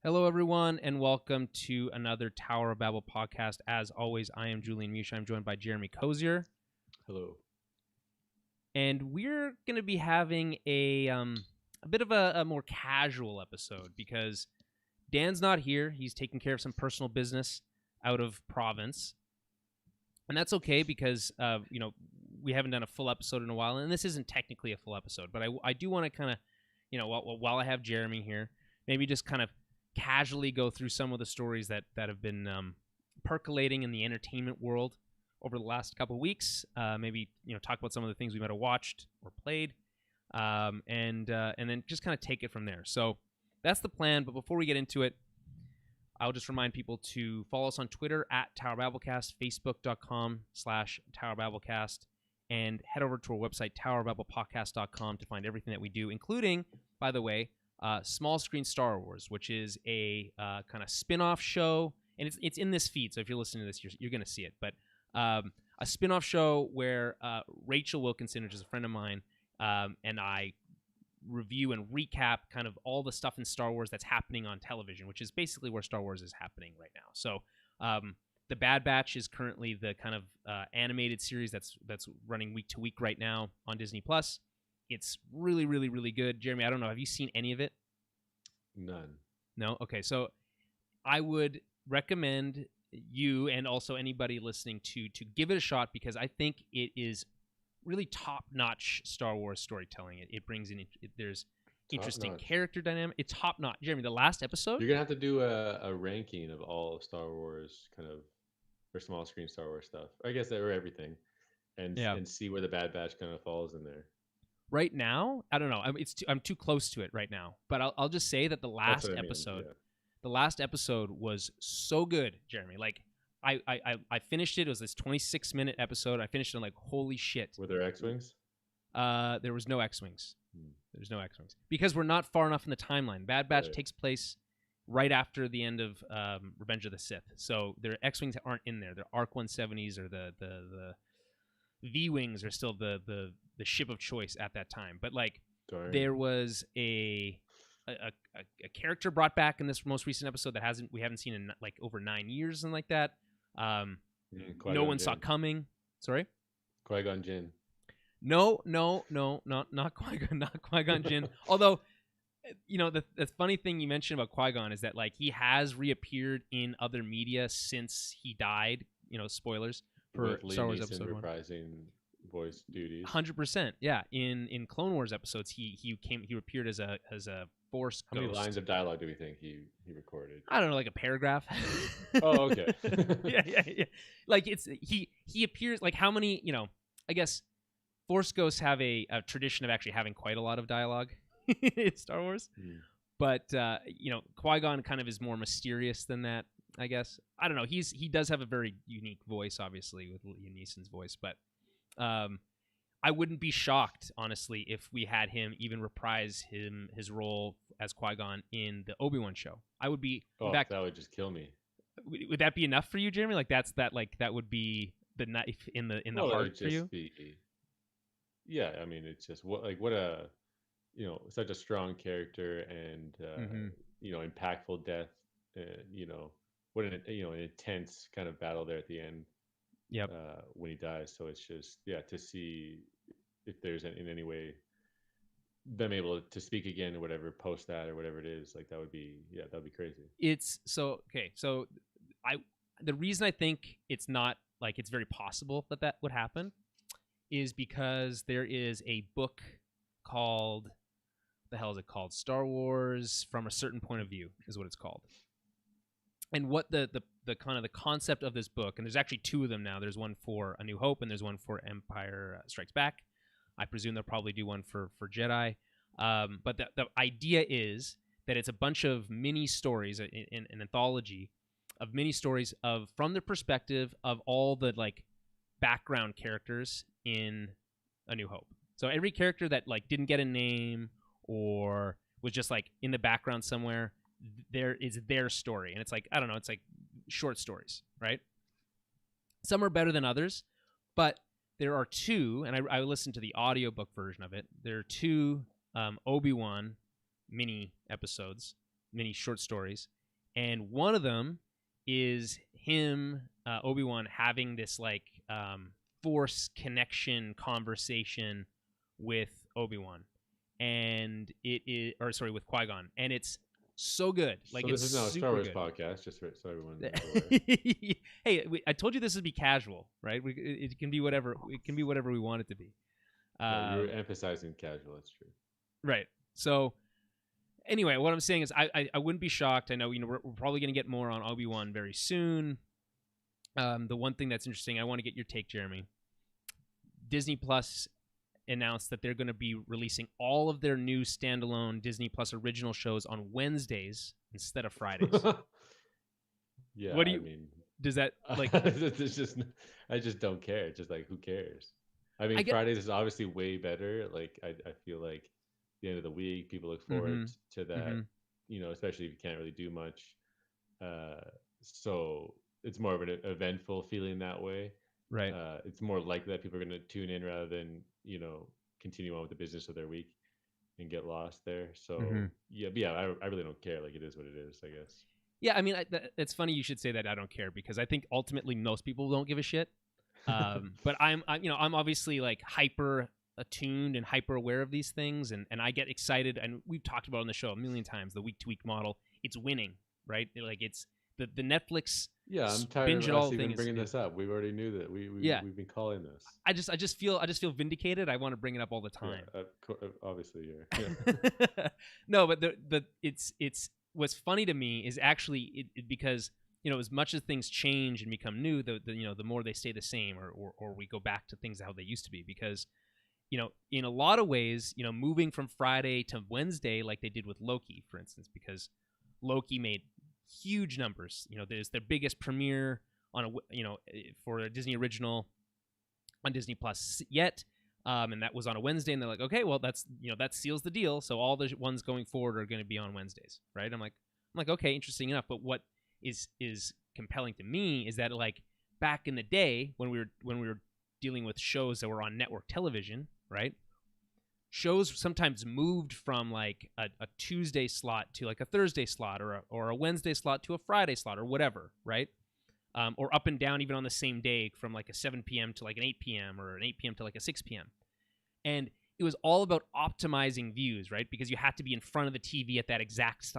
Hello, everyone, and welcome to another Tower of Babel podcast. As always, I am Julian Rachel. I'm joined by Jeremy Cozier. Hello. And we're going to be having a bit of a more casual episode because Dan's not here. He's taking care of some personal business out of province. And that's okay because, we haven't done a full episode in a while. And this isn't technically a full episode, but I do want to kind of, while I have Jeremy here, maybe just kind of casually go through some of the stories that have been percolating in the entertainment world over the last couple of weeks. Maybe talk about some of the things we might have watched or played, and then just kind of take it from there. So that's the plan. But before we get into it, I'll just remind people to follow us on Twitter at TowerBabblecast, Facebook.com/TowerBabblecast, and head over to our website TowerBabblePodcast.com to find everything that we do, including, by the way, Small Screen Star Wars, which is a kind of spin-off show, and it's in this feed, so if you're listening to this, you're going to see it, but a spin-off show where Rachel Wilkinson, which is a friend of mine, and I review and recap kind of all the stuff in Star Wars that's happening on television, which is basically where Star Wars is happening right now. So The Bad Batch is currently the kind of animated series that's running week to week right now on Disney+. It's really, really, really good. Jeremy, I don't know. Have you seen any of it? None. No? Okay, so I would recommend you and also anybody listening to give it a shot because I think it is really top-notch Star Wars storytelling. It brings in there's interesting character dynamic. It's top-notch. Jeremy, the last episode? You're going to have to do a ranking of all Star Wars kind of, or small screen Star Wars stuff. I guess or everything. And see where the Bad Batch kind of falls in there. Right now, I don't know. I'm too close to it right now. But I'll just say that the last episode, the last episode was so good, Jeremy. Like I finished it. It was this 26-minute episode. I finished it like holy shit. Were there X-wings? There was no X-wings. There's no X-wings because we're not far enough in the timeline. Bad Batch takes place right after the end of Revenge of the Sith. So their X-wings aren't in there. Their ARC 170s or the V-wings are still the ship of choice at that time. But like there was a character brought back in this most recent episode that we haven't seen in like over 9 years and like that. No one saw coming. Sorry? Qui-Gon Jinn. No, not Qui-Gon, not Qui-Gon Jinn. Although, the funny thing you mentioned about Qui-Gon is that like he has reappeared in other media since he died. Spoilers for Star Wars episode 1. Reprising voice duties. 100%, yeah. In Clone Wars episodes, he appeared as a Force ghost. How many lines of dialogue do we think he recorded? I don't know, like a paragraph. Oh, okay. yeah. Like he appears like how many? I guess Force ghosts have a tradition of actually having quite a lot of dialogue in Star Wars. But Qui-Gon kind of is more mysterious than that, I guess. I don't know. He does have a very unique voice, obviously, with Liam Neeson's voice, but I wouldn't be shocked, honestly, if we had him even reprise his role as Qui-Gon in the Obi-Wan show. I would be. That would just kill me. Would that be enough for you, Jeremy? Like that would be the knife in the heart for you. Yeah, I mean, it's just what a such a strong character and impactful death. What an intense kind of battle there at the end. Yep. When he dies, so it's just to see if there's in any way them able to speak again or whatever post that or whatever it is, like that would be crazy. It's so okay. So the reason I think it's not like it's very possible that would happen is because there is a book called the hell is it called? Star Wars from a Certain Point of View is what it's called. And what the kind of the concept of this book, and there's actually two of them now. There's one for A New Hope, and there's one for Empire Strikes Back. I presume they'll probably do one for Jedi. But the idea is that it's a bunch of mini stories, an anthology of mini stories from the perspective of all the like background characters in A New Hope. So every character that like didn't get a name or was just like in the background somewhere, there is their story. And it's like, I don't know, it's like short stories, right? Some are better than others, but there are two, and I listened to the audiobook version of it. There are two Obi-Wan mini episodes mini short stories, and one of them is him, Obi-Wan, having this like Force connection conversation with Obi-Wan, and with Qui-Gon, and it's so good. Like, So it's this is now a Star super Wars good. podcast, just so everyone is aware. Hey, I told you this would be casual, right? It can be whatever. It can be whatever we want it to be. Right, you're emphasizing casual. That's true. Right. So anyway, what I'm saying is I wouldn't be shocked. I know we're probably going to get more on Obi-Wan very soon. The one thing that's interesting, I want to get your take, Jeremy. Disney Plus announced that they're going to be releasing all of their new standalone Disney Plus original shows on Wednesdays instead of Fridays. Yeah, What do you? I mean, does that like? it's just I just don't care. Just like, who cares? I mean, I get. Fridays is obviously way better. Like, I feel like the end of the week, people look forward to that. Especially if you can't really do much. Uh, so it's more of an eventful feeling that way. Right. It's more likely that people are going to tune in rather than continue on with the business of their week and get lost there. So I really don't care. Like, it is what it is, I guess. Yeah, I mean, it's funny you should say that. I don't care, because I think ultimately most people don't give a shit. But I'm obviously like hyper attuned and hyper aware of these things, and I get excited. And we've talked about it on the show a million times, the week to week model. It's winning, right? Like, it's the Netflix. Yeah, I'm tired binge of it all us even thing bringing this up. We already knew that. We've been calling this. I just feel vindicated. I want to bring it up all the time. Yeah, obviously you're. Yeah. No, but it's what's funny to me is actually because as much as things change and become new, the more they stay the same, or we go back to things how they used to be. Because in a lot of ways, moving from Friday to Wednesday, like they did with Loki, for instance, because Loki made huge numbers. There's their biggest premiere on for a Disney original on Disney Plus yet. And that was on a Wednesday, and they're like, okay, well, that seals the deal. So all the ones going forward are going to be on Wednesdays, right? I'm like, okay, interesting enough. But what is compelling to me is that, like, back in the day when we were dealing with shows that were on network television, right? Shows sometimes moved from like a Tuesday slot to like a Thursday slot, or a Wednesday slot to a Friday slot, or whatever, right? Or up and down even on the same day, from like a 7 p.m. to like an 8 p.m. or an 8 p.m. to like a 6 p.m. And it was all about optimizing views, right? Because you had to be in front of the TV at that exact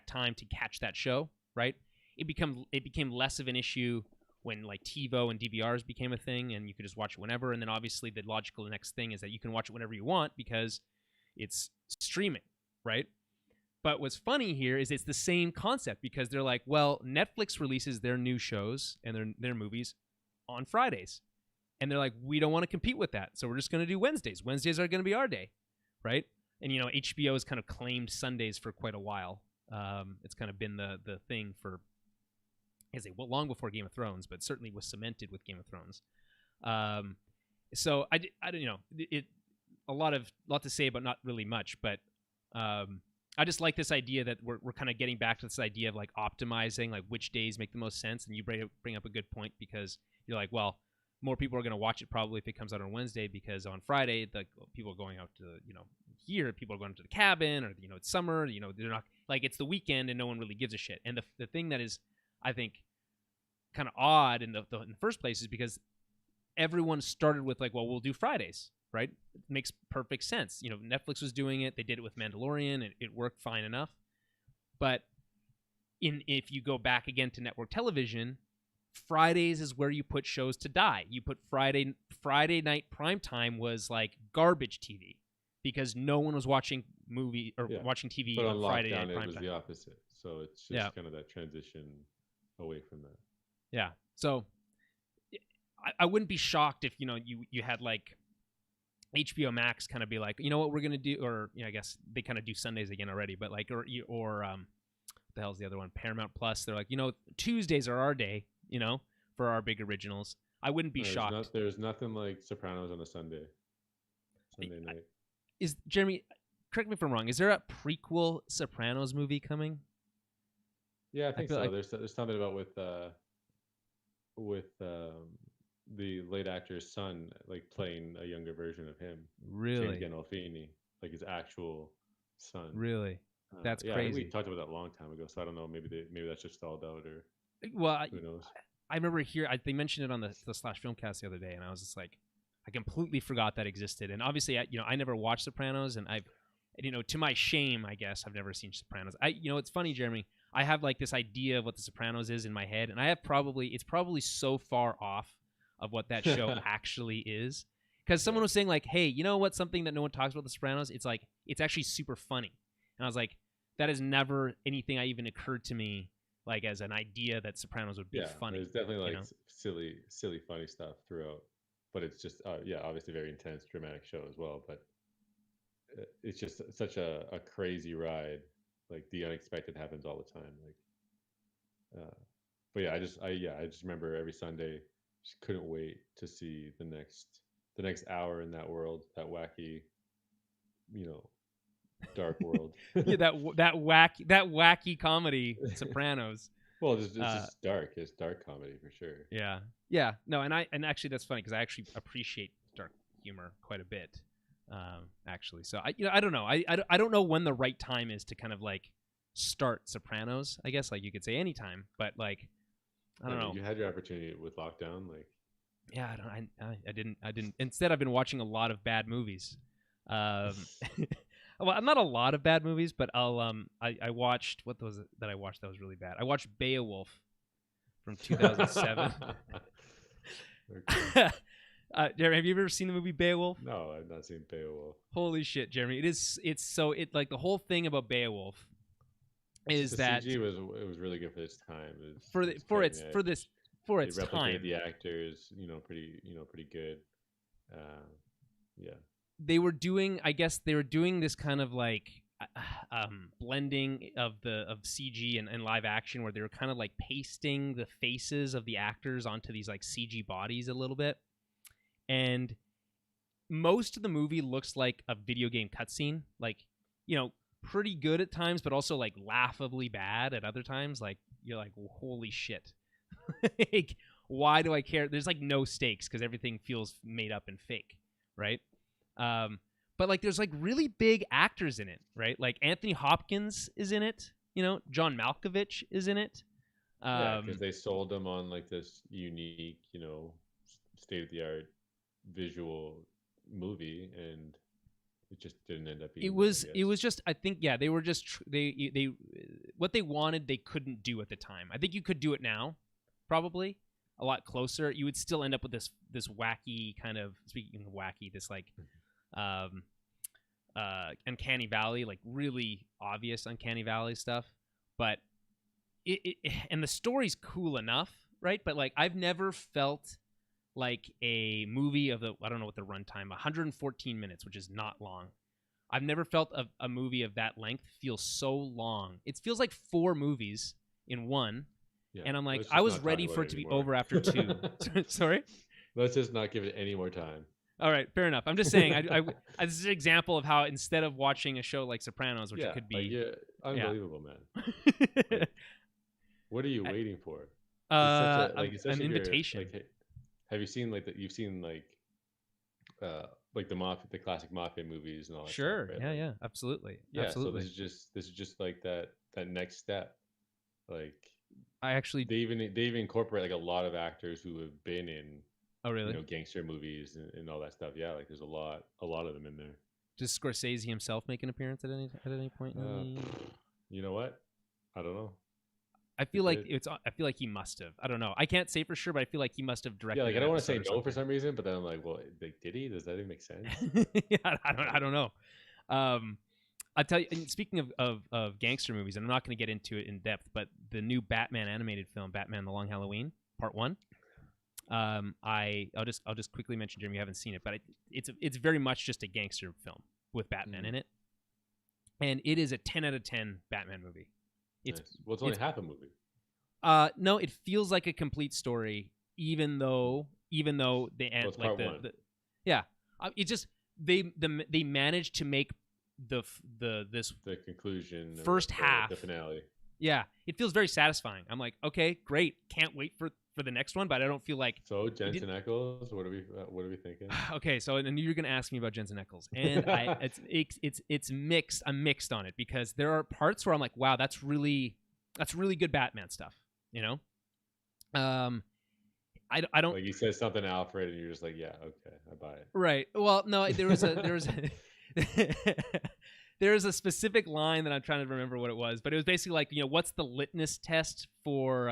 time to catch that show, right? It became less of an issue when like TiVo and DVRs became a thing, and you could just watch it whenever. And then obviously the logical next thing is that you can watch it whenever you want because it's streaming, right? But what's funny here is it's the same concept, because they're like, well, Netflix releases their new shows and their movies on Fridays. And they're like, we don't want to compete with that, so we're just going to do Wednesdays. Wednesdays are going to be our day, right? And, HBO has kind of claimed Sundays for quite a while. It's kind of been the thing for, long before Game of Thrones, but certainly was cemented with Game of Thrones. So I don't a lot to say, but not really much. But I just like this idea that we're kind of getting back to this idea of like optimizing, like which days make the most sense. And you bring up a good point, because you're like, well, more people are going to watch it probably if it comes out on Wednesday, because on Friday, people are going out to, here, people are going to the cabin, or, it's summer, they're not, like, it's the weekend and no one really gives a shit. And the thing that is, I think, kind of odd in the first place is because everyone started with like, well, we'll do Fridays, right? It makes perfect sense. Netflix was doing it. They did it with Mandalorian, and it worked fine enough. But if you go back again to network television, Fridays is where you put shows to die. You put Friday night primetime was like garbage TV, because no one was watching watching TV but on Friday night lockdown, primetime. it was the opposite. So it's just kind of that transition away from that. Yeah. So I wouldn't be shocked if you had like HBO Max kind of be like, you know what we're gonna do, or I guess they kind of do Sundays again already, but like or what the hell's the other one? Paramount Plus. They're like, Tuesdays are our day, for our big originals. I wouldn't be shocked. There's nothing like Sopranos on a Sunday night. Is Jeremy? Correct me if I'm wrong. Is there a prequel Sopranos movie coming? Yeah, I think so. Like there's something about with the late actor's son, like playing a younger version of him. Really? James Gandolfini, like his actual son. Really? That's Yeah, I think we crazy. talked about that a long time ago. So I don't know. Maybe that's just stalled out, or Well, who knows? I remember they mentioned it on the Slash Filmcast the other day, and I was just like, I completely forgot that existed. And obviously, I never watched Sopranos, and to my shame, I guess I've never seen Sopranos. It's funny, Jeremy. I have like this idea of what the Sopranos is in my head, and it's probably so far off of what that show actually is. Because someone was saying like, hey, you know what? Something that no one talks about the Sopranos. It's like it's actually super funny, and I was like, that is never anything I even occurred to me like as an idea that Sopranos would be funny. There's definitely like silly, funny stuff throughout, but it's just obviously very intense, dramatic show as well. But it's just such a crazy ride. Like the unexpected happens all the time. But yeah, I just remember every Sunday, just couldn't wait to see the next hour in that world, that wacky, you know, dark world. Yeah, that wacky comedy, Sopranos. Well, it's just dark. It's dark comedy for sure. Yeah. No, and actually that's funny because I actually appreciate dark humor quite a bit. Actually, so I don't know. I don't know when the right time is to kind of like start Sopranos. I guess like you could say anytime, but like I don't know. You had your opportunity with lockdown, like. Yeah, I didn't. Instead, I've been watching a lot of bad movies. Well, not a lot of bad movies, but I watched what was it that I watched that was really bad. I watched Beowulf from 2007. Jeremy, have you ever seen the movie Beowulf? No, I've not seen Beowulf. Holy shit, Jeremy! It's like the whole thing about Beowulf is that CG was really good for its time. For its replicated time. The actors, pretty good. Yeah. They were doing this kind of like blending of CG and live action where they were kind of like pasting the faces of the actors onto these like CG bodies a little bit. And most of the movie looks like a video game cutscene, like, pretty good at times, but also like laughably bad at other times. Like you're like, holy shit. Like, why do I care? There's like no stakes because everything feels made up and fake, right? But like there's like really big actors in it, right? Like Anthony Hopkins is in it, John Malkovich is in it. Because they sold them on like this unique, state of the art visual movie, and it just didn't end up being. It was just, I think, they were just they what they wanted they couldn't do at the time. I think you could do it now, probably a lot closer. You would still end up with this wacky kind of, speaking of wacky, this like uncanny valley, like really obvious uncanny valley stuff. But it and the story's cool enough, right? But like I've never felt like a movie of I don't know what the runtime, 114 minutes, which is not long. I've never felt a movie of that length feel so long. It feels like 4 movies in one. Yeah, and I'm like, I was ready for it to be over after 2. Sorry? Let's just not give it any more time. All right, fair enough. I'm just saying, this is an example of how instead of watching a show like Sopranos, which it could be... unbelievable, man. What are you waiting for? An invitation. Have you seen you've seen the classic mafia movies and all that Sure. stuff, right? Yeah, absolutely. Yeah, absolutely. So this is just like that next step. Like I actually they even incorporate like a lot of actors who have been in gangster movies and all that stuff. Yeah, like there's a lot of them in there. Does Scorsese himself make an appearance at any point? You know what? I don't know. I feel like he must have. I don't know. I can't say for sure, but I feel like he must have directed. Yeah, like I don't want to say no for some reason, but then I'm like, well, did he? Does that even make sense? Yeah, I don't know. I'll tell you. And speaking of gangster movies, and I'm not going to get into it in depth, but the new Batman animated film, Batman: The Long Halloween, Part 1. I'll just quickly mention, Jim, you haven't seen it, but it's very much just a gangster film with Batman in it, and it is a 10 out of 10 Batman movie. It's only half a movie. No, it feels like a complete story, even though they end like the it just they managed to make the conclusion first half the finale. Yeah, it feels very satisfying. I'm like, okay, great, can't wait for for the next one, but I don't feel like. So Jensen Ackles, what are we thinking? Okay, so and you're gonna ask me about Jensen Ackles, and it's mixed. I'm mixed on it because there are parts where I'm like, wow, that's really good Batman stuff, you know. I don't like he says something Alfred, and you're just like, yeah, okay, I buy it. Right. Well, no, there was there's a specific line that I'm trying to remember what it was, but it was basically like, you know, what's the litmus test for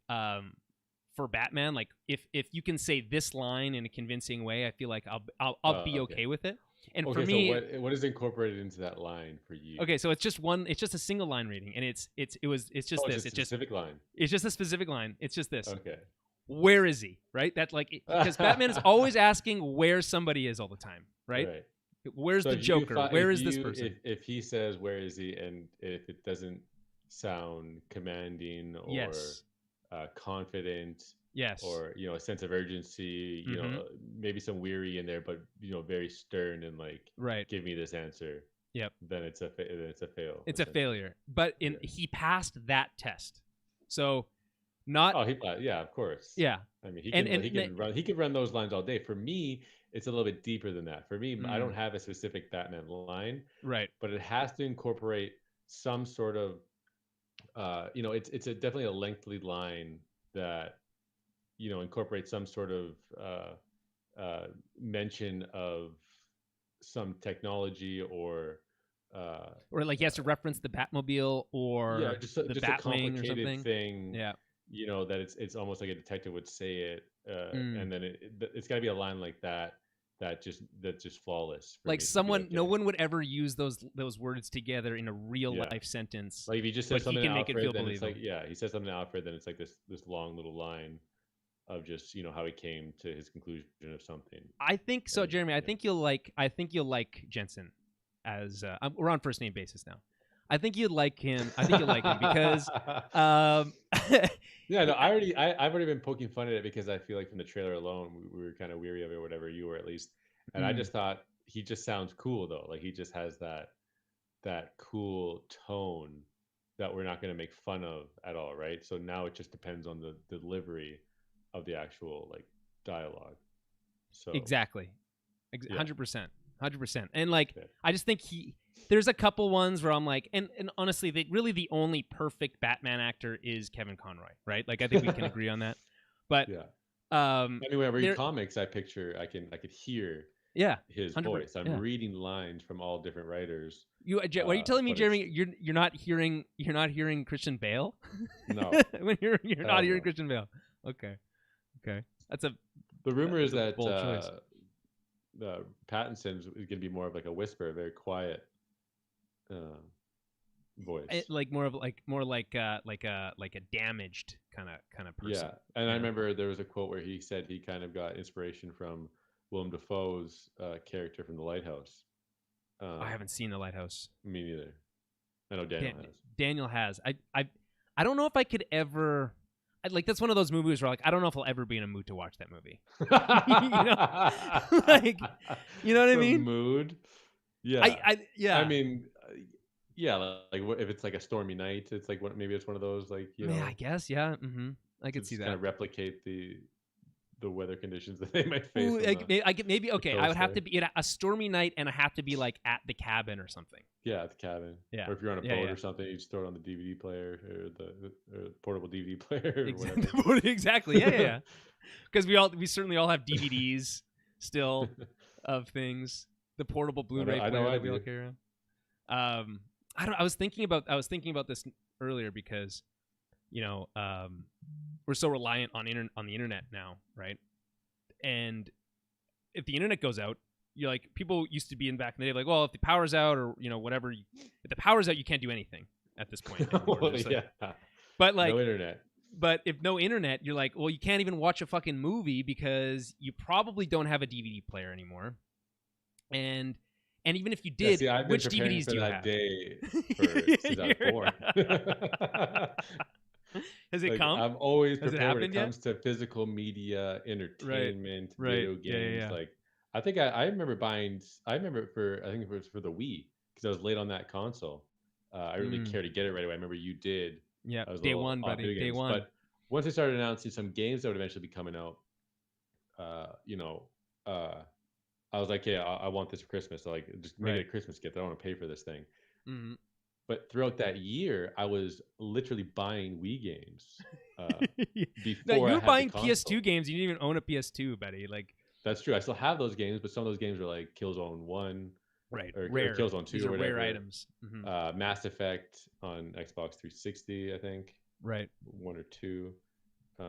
Batman? Like if you can say this line in a convincing way, I feel like I'll be okay with it. And for me, so what is incorporated into that line for you? Okay, so it's just a single line reading, and it's just this. It's a specific line. It's just a specific line. It's just this. Okay. Where is he? Right? That's like, because Batman is always asking where somebody is all the time, right? Where's the Joker? Where is this person? If he says where is he, and if it doesn't sound commanding or yes. Confident, yes, or a sense of urgency, you know, maybe some weary in there, but very stern and like, right, give me this answer. Yep. Then it's a fail. It's a failure. But he passed that test. So. Not yeah, of course. Yeah, I mean, he can run those lines all day. For me, it's a little bit deeper than that. For me, I don't have a specific Batman line, right? But it has to incorporate some sort of, it's definitely a lengthy line that, incorporates some sort of mention of some technology or like he has to reference the Batmobile or just the Batwing a complicated or something. Thing. Yeah. That it's almost like a detective would say it, and then it's got to be a line like that's just flawless. Like someone, no one would ever use those words together in a real life sentence. Like if he just says something to Alfred, then it's like, he says something to Alfred, then it's like this long little line of just how he came to his conclusion of something. I think so, Jeremy. I think you'll like Jensen as we're on first name basis now. I think you'd like him. I think you'll like him because yeah, no, I've already been poking fun at it because I feel like from the trailer alone we were kind of weary of it, or whatever, you were at least, and I just thought he just sounds cool though. Like he just has that cool tone that we're not going to make fun of at all, right? So now it just depends on the delivery of the actual like dialogue. So exactly, 100%, 100%, and like I just think there's a couple ones where I'm like, and honestly, the only perfect Batman actor is Kevin Conroy, right? Like I think we can agree on that. But anyway, I read comics, I could hear his voice. I'm reading lines from all different writers. Are you telling me, Jeremy, you're not hearing Christian Bale? No, when you're not hearing Christian Bale. Okay, that's the rumor is that Pattinson's is going to be more of like a whisper, a very quiet voice, more like a damaged kind of person. Yeah, and I remember there was a quote where he said he kind of got inspiration from Willem Dafoe's character from The Lighthouse. I haven't seen The Lighthouse. Me neither. I know Daniel has. Daniel has. I don't know if I could ever. Like that's one of those movies where like I don't know if I'll ever be in a mood to watch that movie. You know what I mean? Mood. Yeah. I mean, like if it's like a stormy night, it's like maybe it's one of those like I guess I could see that. Kind of replicate the weather conditions that they might face. Ooh, maybe okay. I would have to be a stormy night, and I have to be like at the cabin or something. Yeah, at the cabin. Yeah. Or if you're on a boat or something, you just throw it on the DVD player or the portable DVD player or whatever. Exactly. Yeah. Because we certainly all have DVDs still of things. The portable Blu-ray player that we all carry around. I was thinking about this earlier because we're so reliant on the internet now, right? And if the internet goes out, you're like, people used to be in back in the day like, well, if the power's out or whatever, if the power's out, you can't do anything at this point anymore. But like no internet. But if no internet, you're like, well, you can't even watch a fucking movie because you probably don't have a DVD player anymore. And even if you did, which DVDs do you have? Day since I was born. Has it come? I'm always prepared when it comes to physical media, entertainment, video games. Yeah. Like I think I remember buying. I think it was for the Wii because I was late on that console. I really cared to get it right away. I remember you did. Yeah, day one, buddy. Day one. But once they started announcing some games that would eventually be coming out, you know, I was like, yeah, I want this for Christmas. So like, just make it a Christmas gift. I don't want to pay for this thing. Mm-hmm. But throughout that year, I was literally buying Wii games No, before you I were had the buying console. PS2 games. You didn't even own a PS2, buddy. Like, That's true. I still have those games, but some of those games are like Killzone 1 or rare. Killzone These 2 or are rare whatever. items. Mm-hmm. Mass Effect on Xbox 360, I think. Right. 1 or 2. Yeah,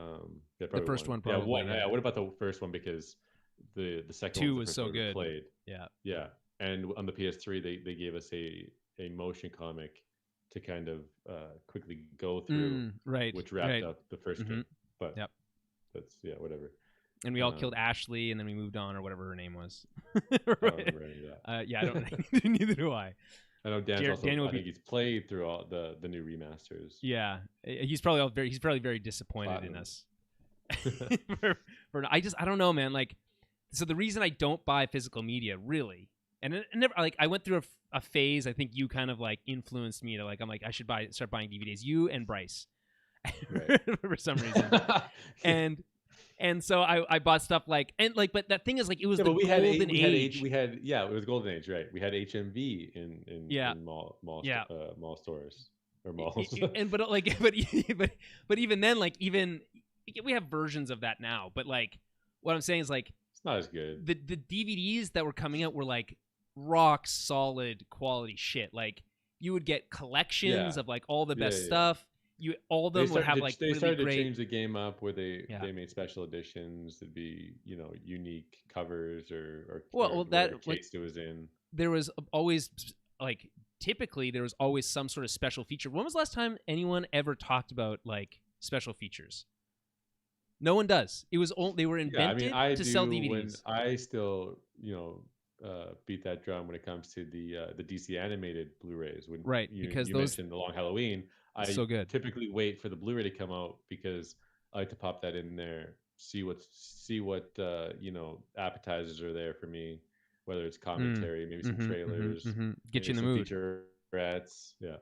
The probably first 1. one, Yeah, probably. 1. Yeah. What about the first one? Because the second one 2 was the was first so one I ever good. played. Yeah. Yeah. And on the PS3, they gave us a motion comic to kind of quickly go through, Right. which wrapped Right. up the first Mm-hmm. game. But Yep. that's, yeah, whatever. And we all killed Ashley, and then we moved on, or whatever her name was. I don't remember any of that. Yeah, I don't. Neither do I. I know Dan's also. Daniel I think he's played through all the new remasters. Yeah, he's probably very disappointed in us. I don't know, man. Like, so the reason I don't buy physical media, really, and it never, like, I went through a phase. I think you kind of like influenced me to like, I'm like, I should start buying DVDs. You and Bryce, Right. for some reason, and so I bought stuff like, but that thing is like, it was the golden age. It was golden age, right? We had HMV in mall stores or malls. But even then, like, even we have versions of that now. But like, what I'm saying is like, it's not as good. The DVDs that were coming out were like rock solid quality shit. Like, you would get collections of like all the best stuff. All of them would have like they started to change the game up where they made special editions. It'd be unique covers or that case it was in. There was always like typically there was always some sort of special feature. When was the last time anyone ever talked about like special features? No one does. It was they were invented to sell DVDs. I still beat that drum when it comes to the DC animated Blu-rays. Because you mentioned The Long Halloween. I typically wait for the Blu-ray to come out because I like to pop that in there, see what appetizers are there for me, whether it's commentary, maybe some trailers, get you in the mood. Featurettes, yeah.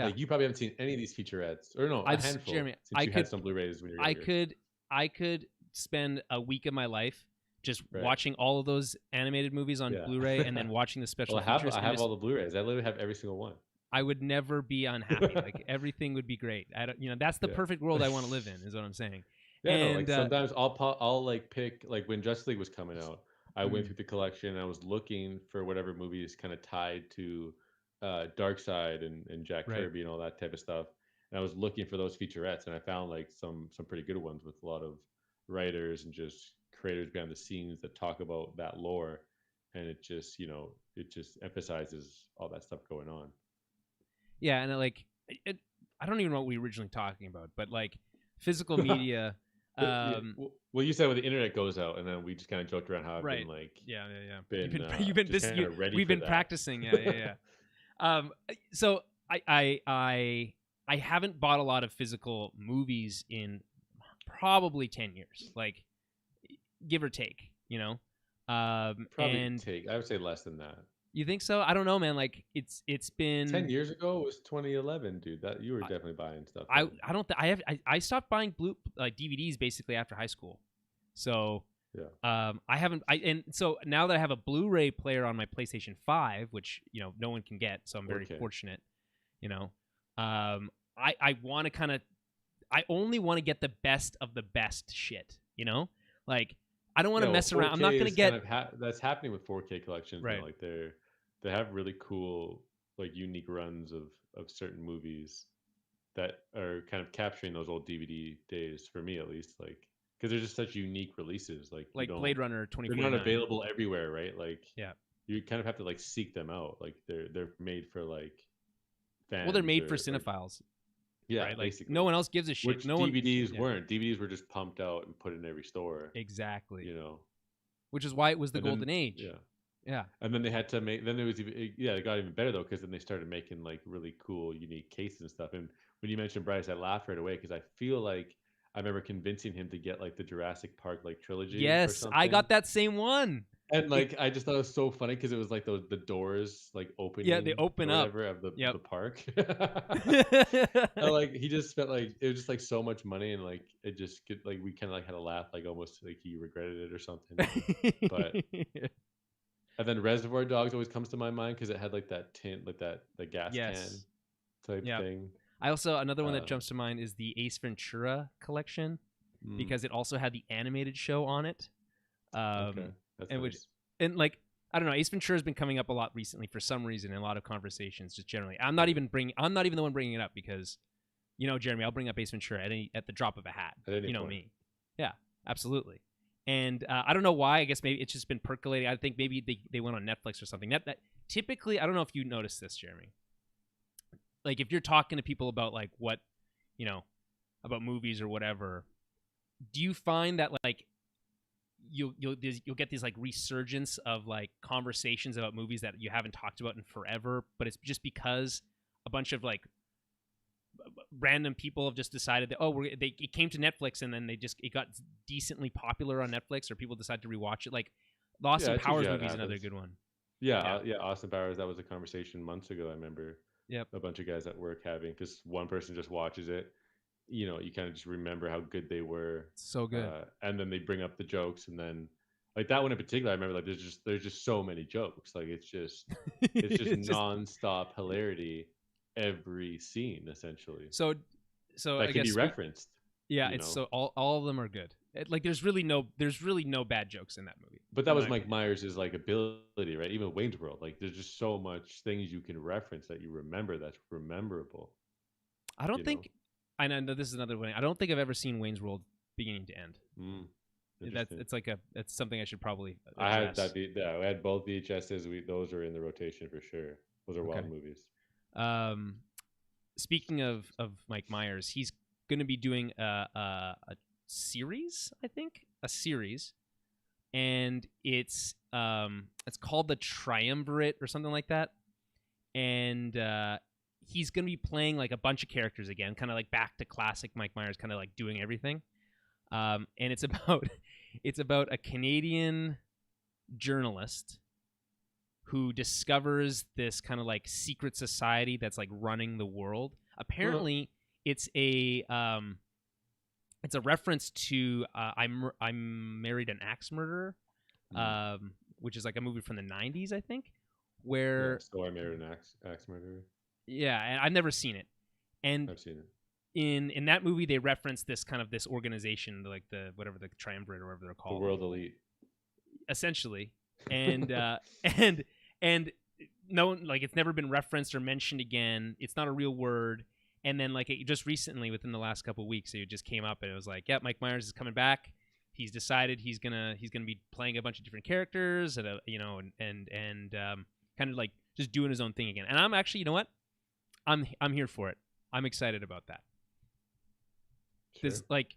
Like, you probably haven't seen any of these featurettes, or no, a handful. Jeremy, since you had some Blu-rays when you were younger. I could spend a week of my life just watching all of those animated movies on Blu-ray and then watching the special features. I have all the Blu-rays. I literally have every single one. I would never be unhappy. Like, everything would be great. I don't, that's the perfect world I want to live in, is what I'm saying. Yeah, and sometimes I'll like pick, like when Justice League was coming out, I went through the collection and I was looking for whatever movies kind of tied to Darkseid and Jack Kirby and all that type of stuff. And I was looking for those featurettes, and I found like some pretty good ones with a lot of writers and just creators behind the scenes that talk about that lore, and it just emphasizes all that stuff going on. Yeah, and I don't even know what we were originally talking about, but like physical media. Well, you said when the internet goes out, and then we just kind of joked around how I've been like, we've been practicing, so I haven't bought a lot of physical movies in probably 10 years, like, give or take, I would say less than that. You think so? I don't know, man. Like, it's been 10 years ago. It was 2011, dude. That you were definitely buying stuff. I stopped buying DVDs basically after high school. So so now that I have a Blu-ray player on my PlayStation 5, which no one can get, so I'm very fortunate. I want to I only want to get the best of the best shit. Like, I don't want to mess around. I'm not going to get. That's happening with 4K collections. Right. Like they have really cool, like, unique runs of certain movies that are kind of capturing those old DVD days, for me at least. Like, because they're just such unique releases. Like Blade Runner 2049. They're not available everywhere, right? Like, yeah, you kind of have to like seek them out. Like they're made for like fans. Well, they're made for cinephiles. Yeah, right? Like, basically. no one else gives a shit. Which DVDs weren't. DVDs were just pumped out and put in every store. Exactly. Which is why it was the golden age. Yeah. Yeah. And then they had to make. Then it was even. Yeah, it got even better though, because then they started making like really cool, unique cases and stuff. And when you mentioned Bryce, I laughed right away because I feel like I remember convincing him to get like the Jurassic Park like trilogy. Yes, I got that same one. And like I just thought it was so funny because it was like the doors like Yeah, they opening open or up. whatever of Yep. the park. And like he just spent like it was just like so much money and like it just could like we kind of like had a laugh like almost like he regretted it or something. But and then Reservoir Dogs always comes to my mind because it had like that tint like that the gas can Yes. type Yep. thing. I also another one that Um, jumps to mind is the Ace Ventura collection mm, because it also had the animated show on it. okay, that's And which nice. and like I don't know, Ace Ventura has been coming up a lot recently for some reason in a lot of conversations just generally. I'm not Yeah. even the one bringing it up because Jeremy, I'll bring up Ace Ventura at the drop of a hat. At any You know point. me. Yeah, absolutely. And I don't know why. I guess maybe it's just been percolating. I think maybe they went on Netflix or something. That typically, I don't know if you noticed this, Jeremy. Like if you're talking to people about like what, about movies or whatever, do you find that like you'll get these like resurgence of like conversations about movies that you haven't talked about in forever, but it's just because a bunch of like random people have just decided that it came to Netflix and then it got decently popular on Netflix or people decide to rewatch it. Like the Yeah, Austin it's usually Powers how it movie is another happens. good one. Yeah, Yeah. yeah. Austin Powers. That was a conversation months ago. I remember Yep. a bunch of guys at work having because one person just watches it. You kind of just remember how good they were, So good. and then they bring up the jokes, and then like that one in particular, I remember like there's just so many jokes. Like it's just It's just nonstop hilarity every scene essentially so that I can be guess referenced. yeah, You it's know, so all of them are good. Like there's really no bad jokes in that movie, but that in was my Mike opinion. Myers' like ability, right? Even Wayne's World, like there's just so much things you can reference that you remember that's rememberable. I don't You know, think I know this is another one. I don't think I've ever seen Wayne's World beginning to end. mm, interesting. That's something I should probably I had address. yeah, I had both VHSs. Those are in the rotation for sure. Those are Okay. wild movies. Um, Speaking of Mike Myers, he's going to be doing a series, I think, and it's called the Triumvirate or something like that, and he's going to be playing like a bunch of characters again, kind of like back to classic Mike Myers, kind of like doing everything. And it's about it's about a Canadian journalist who discovers this kind of like secret society that's like running the world. Apparently, it's a reference to I'm Married an Axe Murderer, Mm. which is like a movie from the '90s, I think. Yeah, Where so I married an axe murderer. yeah, and I've never seen it. And I've seen it. in that movie, they reference this organization, like the whatever the Triumvirate or whatever they're The called, world elite. essentially, and and no, like it's never been referenced or mentioned again. It's not a real word. And then like just recently, within the last couple of weeks, it just came up and it was like, yeah, Mike Myers is coming back. He's decided he's gonna be playing a bunch of different characters, and kind of like just doing his own thing again. And I'm actually, you know what? I'm here for it. I'm excited about that. Sure. This like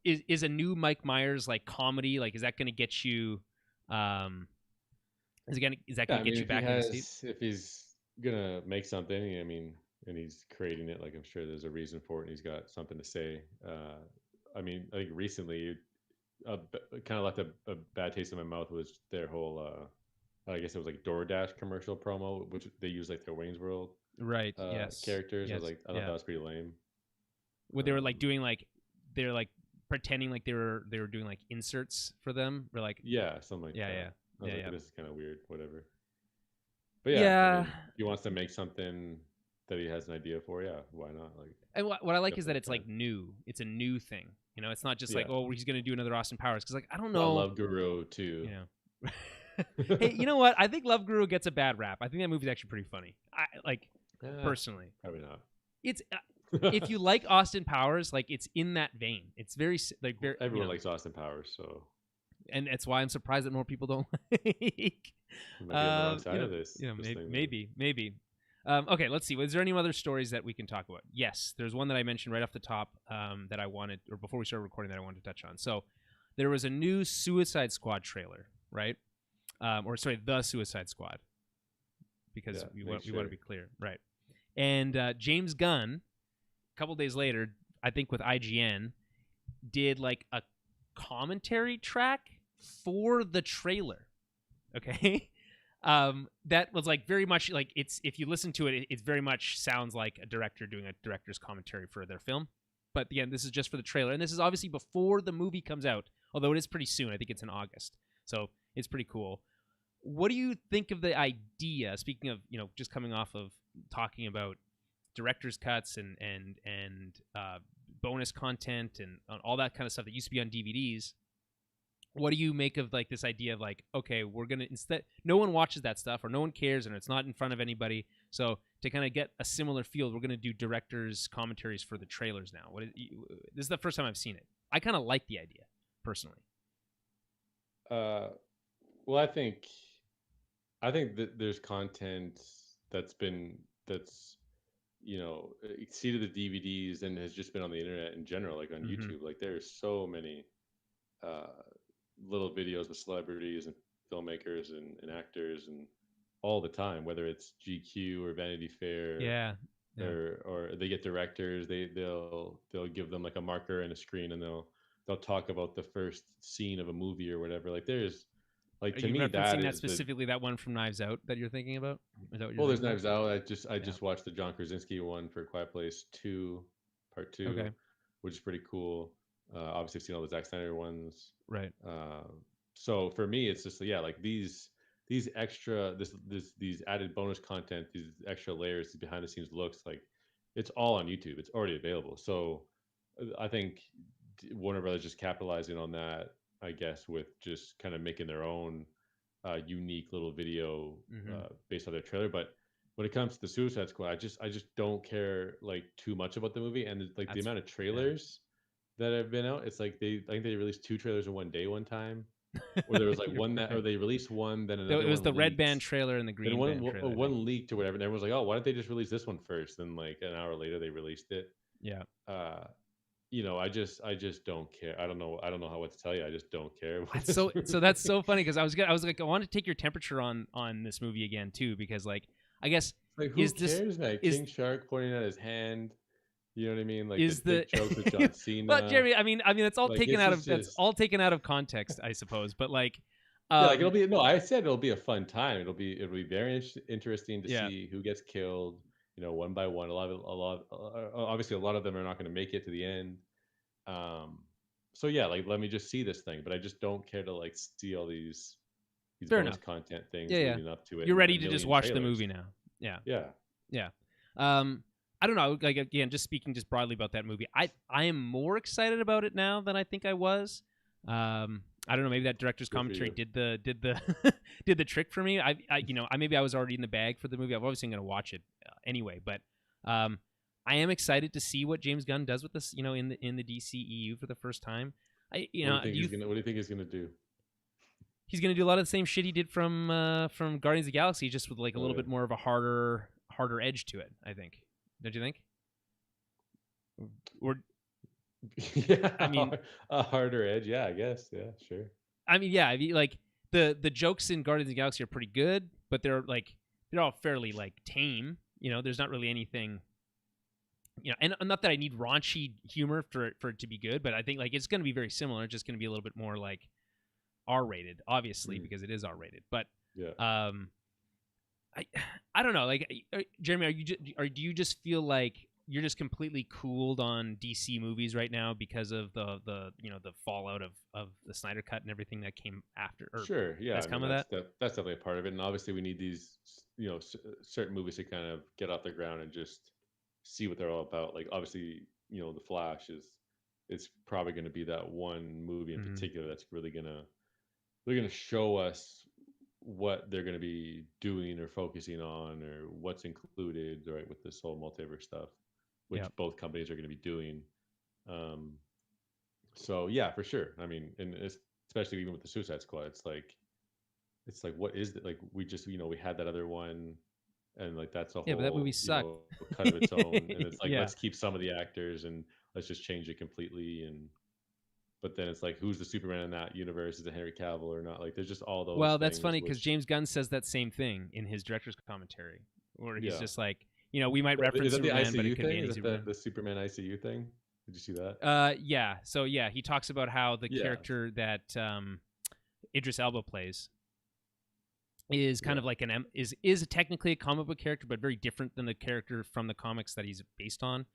is a new Mike Myers like comedy, like is that going to get you is that Yeah, going I to get mean, you back in the seat? if he's gonna make something, I mean, and he's creating it, like I'm sure there's a reason for it, and he's got something to say. I mean, I think recently, kind of left a bad taste in my mouth was their whole, I guess it was like DoorDash commercial promo, which they use like their Wayne's World Right. Yes. characters. Yes. I thought Yeah. that was pretty lame. Where they were like Um, doing like they're like pretending like they were doing like inserts for them. Or like yeah, something like yeah, that. I was yeah, like, yeah. this is kind of weird, whatever. But yeah, I Yeah. mean, he wants to make something that he has an idea for. Yeah, why not? Like, And what I like is that definitely it's can. like new. It's a new thing. It's not just like, Yeah, oh, he's going to do another Austin Powers, because like I don't well, I know, love Guru too. you know. Hey, you know what? I think Love Guru gets a bad rap. I think that movie's actually pretty funny. I like personally. Probably not. It's if you like Austin Powers, like it's in that vein. It's very like very Everyone likes Austin Powers, so and that's why I'm surprised that more people don't like. you might be on the wrong side of this. This thing, then. Maybe. Okay, let's see. Was there any other stories that we can talk about? Yes, there's one that I mentioned right off the top that I wanted, or before we started recording, that I wanted to touch on. So there was a new Suicide Squad trailer, right? Or sorry, the Suicide Squad, because we want to be clear, right? And James Gunn, a couple days later, I think with IGN, did like a commentary track for the trailer. Okay. That was like very much like it's if you listen to it, it very much sounds like a director doing a director's commentary for their film. But again, this is just for the trailer, and this is obviously before the movie comes out, although it is pretty soon. I think it's in August, so it's pretty cool. What do you think of the idea? Speaking of, just coming off of talking about director's cuts and bonus content and all that kind of stuff that used to be on DVDs. What do you make of like this idea of like, okay, we're gonna instead no one watches that stuff or no one cares and it's not in front of anybody. So to kind of get a similar feel, we're gonna do directors' commentaries for the trailers now. This is the first time I've seen it. I kind of like the idea personally. Well, I think that there's content that's exceeded the DVDs and has just been on the internet in general, like on YouTube. Like there's so many uh, little videos with celebrities and filmmakers and actors and all the time, whether it's GQ or Vanity Fair, or they get directors, they'll give them like a marker and a screen and they'll talk about the first scene of a movie or whatever. Like there's like Are to you me referencing that that is specifically that one from Knives Out that you're thinking about? Is that what you're well, there's thinking Knives about? Out. I just watched the John Krasinski one for Quiet Place 2, Part 2, Okay. which is pretty cool. Obviously, I've seen all the Zack Snyder ones. Right. So for me, it's just like these extra these added bonus content, these extra layers, these behind the scenes looks, like it's all on YouTube. It's already available. So I think Warner Brothers just capitalizing on that, I guess, with just kind of making their own unique little video based on their trailer. But when it comes to the Suicide Squad, I just don't care like too much about the movie, and like the amount of trailers that have been out. It's like I think they released 2 trailers in one day one time, or there was like one that, or they released one, then another It was one the red leaked. band trailer and the Then green band trailer. one leaked or whatever, and everyone's like, "Oh, why didn't they just release this one first?" Then like an hour later, they released it. Yeah. I just don't care. I don't know how what to tell you. I just don't care. So that's so funny because I was like I wanted to take your temperature on this movie again too, because like I guess like who cares, man? King Shark pointing at his hand. You know what I mean? Like is the jokes with John Cena. Well, Jeremy, I mean that's all like, taken out of that's all taken out of context, I suppose. But like, yeah, like it'll be I said it'll be a fun time. It'll be very interesting to see who gets killed. One by one. Obviously, a lot of them are not going to make it to the end. So yeah, like let me just see this thing, but I just don't care to like see all these bonus content things leading up to it. You're ready to just watch the movie now. Yeah. I don't know. Like again, just speaking just broadly about that movie, I am more excited about it now than I think I was. I don't know. Maybe that director's commentary did the did the trick for me. I maybe I was already in the bag for the movie. I'm obviously going to watch it anyway, but I am excited to see what James Gunn does with this. In the DCEU for the first time. What do you think he's going to do? He's going to do a lot of the same shit he did from Guardians of the Galaxy, just with like a little bit more of a harder edge to it. I think. Don't you think? Or yeah, I mean, a harder edge. Yeah, I guess. Yeah, sure. I mean, yeah. Like the jokes in Guardians of the Galaxy are pretty good, but they're all fairly like tame. There's not really anything. And not that I need raunchy humor for it to be good, but I think like it's going to be very similar. It's just going to be a little bit more like R-rated, obviously, because it is R-rated. But yeah. I don't know. Like, Jeremy, do you just feel like you're just completely cooled on DC movies right now because of the fallout of the Snyder Cut and everything that came after? Sure, yeah, has come of that. That's definitely a part of it, and obviously we need these certain movies to kind of get off the ground and just see what they're all about. Like obviously, The Flash it's probably going to be that one movie in particular that's really gonna show us what they're going to be doing or focusing on, or what's included, right, with this whole multiverse stuff, which both companies are going to be doing. So yeah, for sure. I mean, and especially even with the Suicide Squad, it's like what is it? Like we just we had that other one, and like that's a whole but that movie sucked. Cut of its own, and it's like let's keep some of the actors and let's just change it completely. And but then it's like, who's the Superman in that universe? Is it Henry Cavill or not? Like, there's just all those. Well, that's funny because James Gunn says that same thing in his director's commentary, where he's just like, we might reference Superman, but it could be any Superman. The Superman ICU thing. Did you see that? Yeah. So yeah, he talks about how the character that Idris Elba plays is kind of like is technically a comic book character, but very different than the character from the comics that he's based on,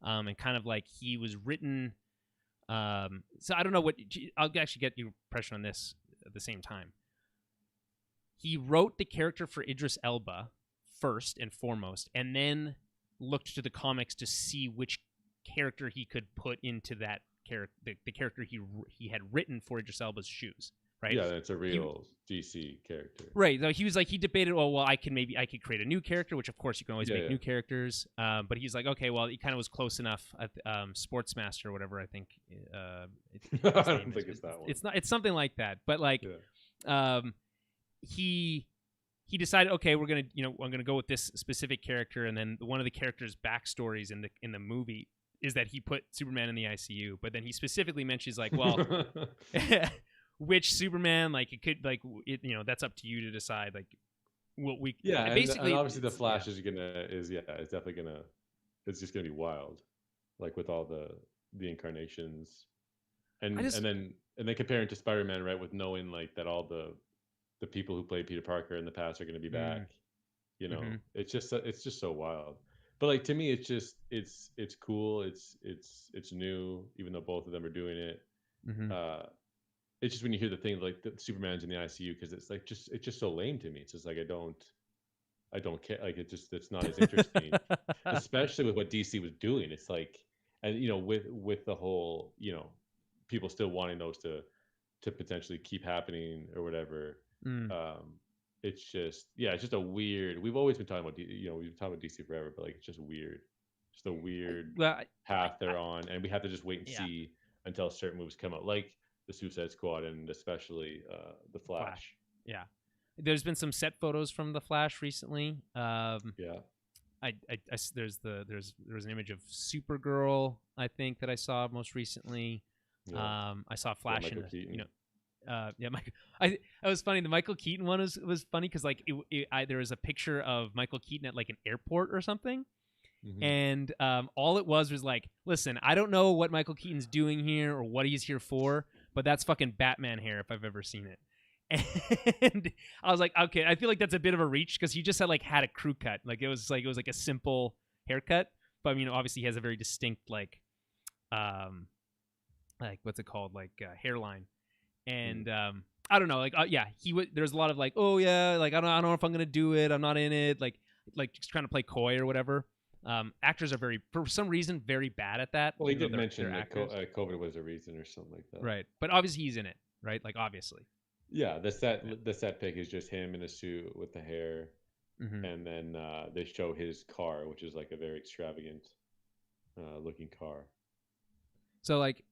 and kind of like he was written. So I don't know what I'll actually get your impression on this at the same time. He wrote the character for Idris Elba first and foremost, and then looked to the comics to see which character he could put into that character, the character he had written for Idris Elba's shoes. Right. Yeah, it's a real DC character. Right. So he was like, he debated, well, I could create a new character, which of course you can always make new characters. But he's like, okay, well, he kind of was close enough at Sportsmaster or whatever. I think. I don't think it's that one. It's not. It's something like that. But like, he decided, okay, I'm gonna go with this specific character, and then one of the character's backstories in the movie is that he put Superman in the ICU, but then he specifically mentions like, well. Which Superman, like it could, like it, that's up to you to decide. Like, what we basically, and obviously the Flash is definitely gonna, it's just gonna be wild, like with all the incarnations, and then comparing to Spider-Man, right? With knowing like that all the people who played Peter Parker in the past are gonna be back, it's just so wild. But like to me, it's cool. It's new, even though both of them are doing it. It's just when you hear the thing like the Superman's in the ICU, because it's like it's just so lame to me. It's just like I don't care. Like it's not as interesting, especially with what DC was doing. It's like, and with the whole people still wanting those to potentially keep happening or whatever. It's just it's just a weird. We've always been talking about we've been talking about DC forever, but like it's just weird. Just a weird path they're on, and we have to just wait and see until certain movies come out, like the Suicide Squad and especially the Flash. Yeah, there's been some set photos from the Flash recently. There's an image of Supergirl, I think, that I saw most recently. I saw Flash in it was funny. The Michael Keaton one was funny because like there was a picture of Michael Keaton at like an airport or something. And all it was like, listen, I don't know what Michael Keaton's doing here or what he's here for, but that's fucking Batman hair if I've ever seen it. And I was like, okay, I feel like that's a bit of a reach because he just had a crew cut. Like it was like a simple haircut, but obviously he has a very distinct like what's it called, like hairline. And I don't know, like there's a lot of like, oh yeah, like I don't know if I'm gonna do it. I'm not in it. Like just trying to play coy or whatever. Actors are for some reason very bad at that. Well, he did mention that COVID was a reason or something like that. Right, but obviously he's in it, right? Like obviously. Yeah, the set pic is just him in a suit with the hair, and then they show his car, which is like a very extravagant looking car. So like,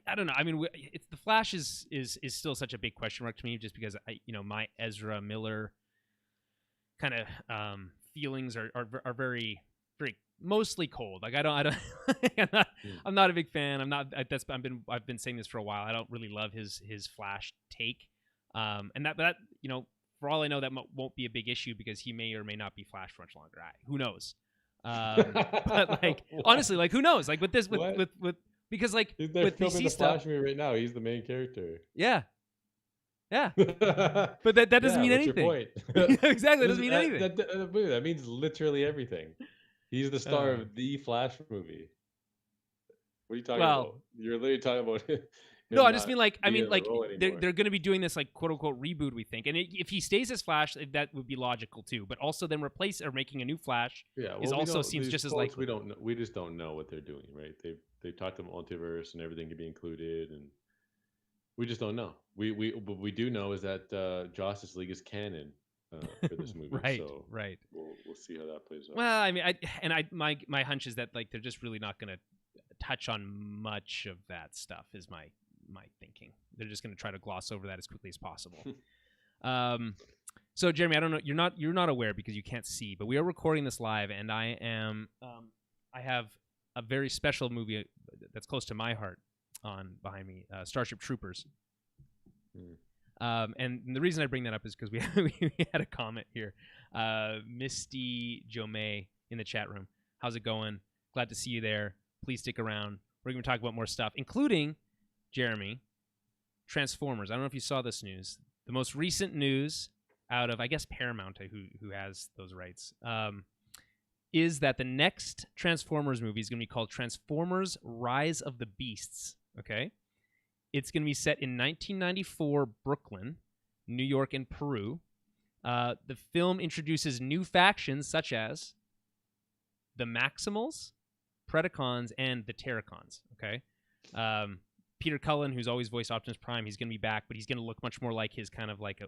I don't know. I mean, it's the Flash is still such a big question mark to me, just because my Ezra Miller kind of feelings are very very mostly cold. Like I don't I'm not a big fan. I've been saying this for a while. I don't really love his Flash take. And that for all I know, that won't be a big issue because he may or may not be Flash for much longer. Who knows? But like honestly, like who knows? Like with this with because like they're with filming DC the stuff Flash movie right now. He's the main character. Yeah. But that doesn't mean anything. What's your point? Exactly, it doesn't mean anything. That means literally everything. He's the star of the Flash movie. What are you talking about? You're literally talking about no, I just mean like they're going to be doing this like quote unquote reboot, we think, and if he stays as Flash, that would be logical too. But also then replace or making a new Flash seems just as likely. We just don't know what they're doing, right? They talked about multiverse and everything to be included, and we just don't know. What we do know is that Justice League is canon for this movie, right? So right. We'll see how that plays out. Well, I mean, my hunch is that like they're just really not going to touch on much of that stuff. Is my thinking. They're just going to try to gloss over that as quickly as possible. So Jeremy, I don't know, you're not aware because you can't see, but we are recording this live, and I have a very special movie that's close to my heart on behind me, Starship Troopers. And the reason I bring that up is because we had a comment here. Misty Jomay in the chat room. How's it going? Glad to see you there. Please stick around. We're going to talk about more stuff, including, Jeremy, Transformers. I don't know if you saw this news. The most recent news out of, I guess, Paramount, who has those rights, is that the next Transformers movie is going to be called Transformers: Rise of the Beasts. Okay, it's going to be set in 1994 Brooklyn, New York, and Peru. The film introduces new factions such as the Maximals, Predacons, and the Terracons. Okay, Peter Cullen, who's always voiced Optimus Prime, he's going to be back, but he's going to look much more like his kind of like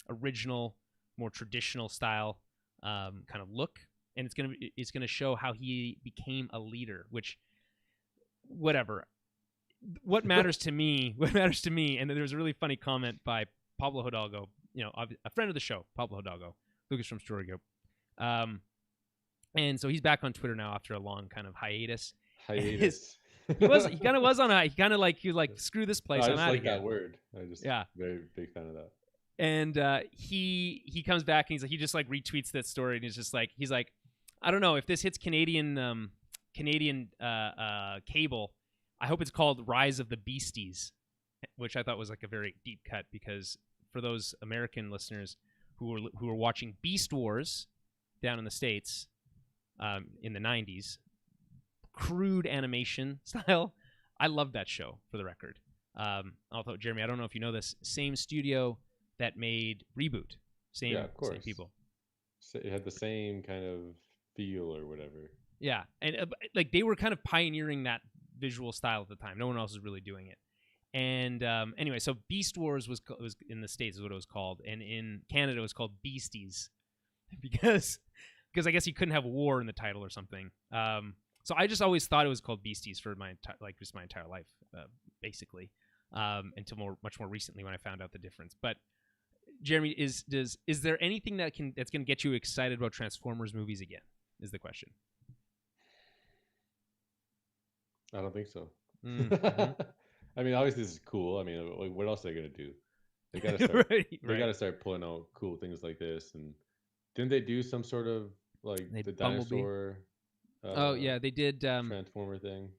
original, more traditional style kind of look, and it's going to show how he became a leader. Which, whatever. What matters to me? What matters to me? And there was a really funny comment by Pablo Hidalgo, a friend of the show, Pablo Hidalgo, Lucas from Story Group. And so he's back on Twitter now after a long kind of hiatus. He kind of was on a, he was like, screw this place. I I'm just out like of here. that word. Very big fan of that. And he comes back and he just like retweets that story, and he's like, I don't know if this hits Canadian cable. I hope it's called Rise of the Beasties, which I thought was like a very deep cut, because for those American listeners who were watching Beast Wars down in the States in the 90s, crude animation style, I love that show, for the record. Although, Jeremy, I don't know if you know this, same studio that made Reboot. Same people. So it had the same kind of feel or whatever. Yeah, and like they were kind of pioneering that visual style at the time. No one else was really doing it. And anyway, so Beast Wars was in the States is what it was called, and in Canada it was called Beasties, because I guess you couldn't have war in the title or something. So I just always thought it was called Beasties for my entire life, basically, until much more recently when I found out the difference. But Jeremy, is there anything that's going to get you excited about Transformers movies again? Is the question. I don't think so. Mm-hmm. I mean, obviously this is cool. I mean, what else are they gonna do? They gotta start. They gotta start pulling out cool things like this. And didn't they do some sort of like the dinosaur? Oh yeah, they did. Transformer thing.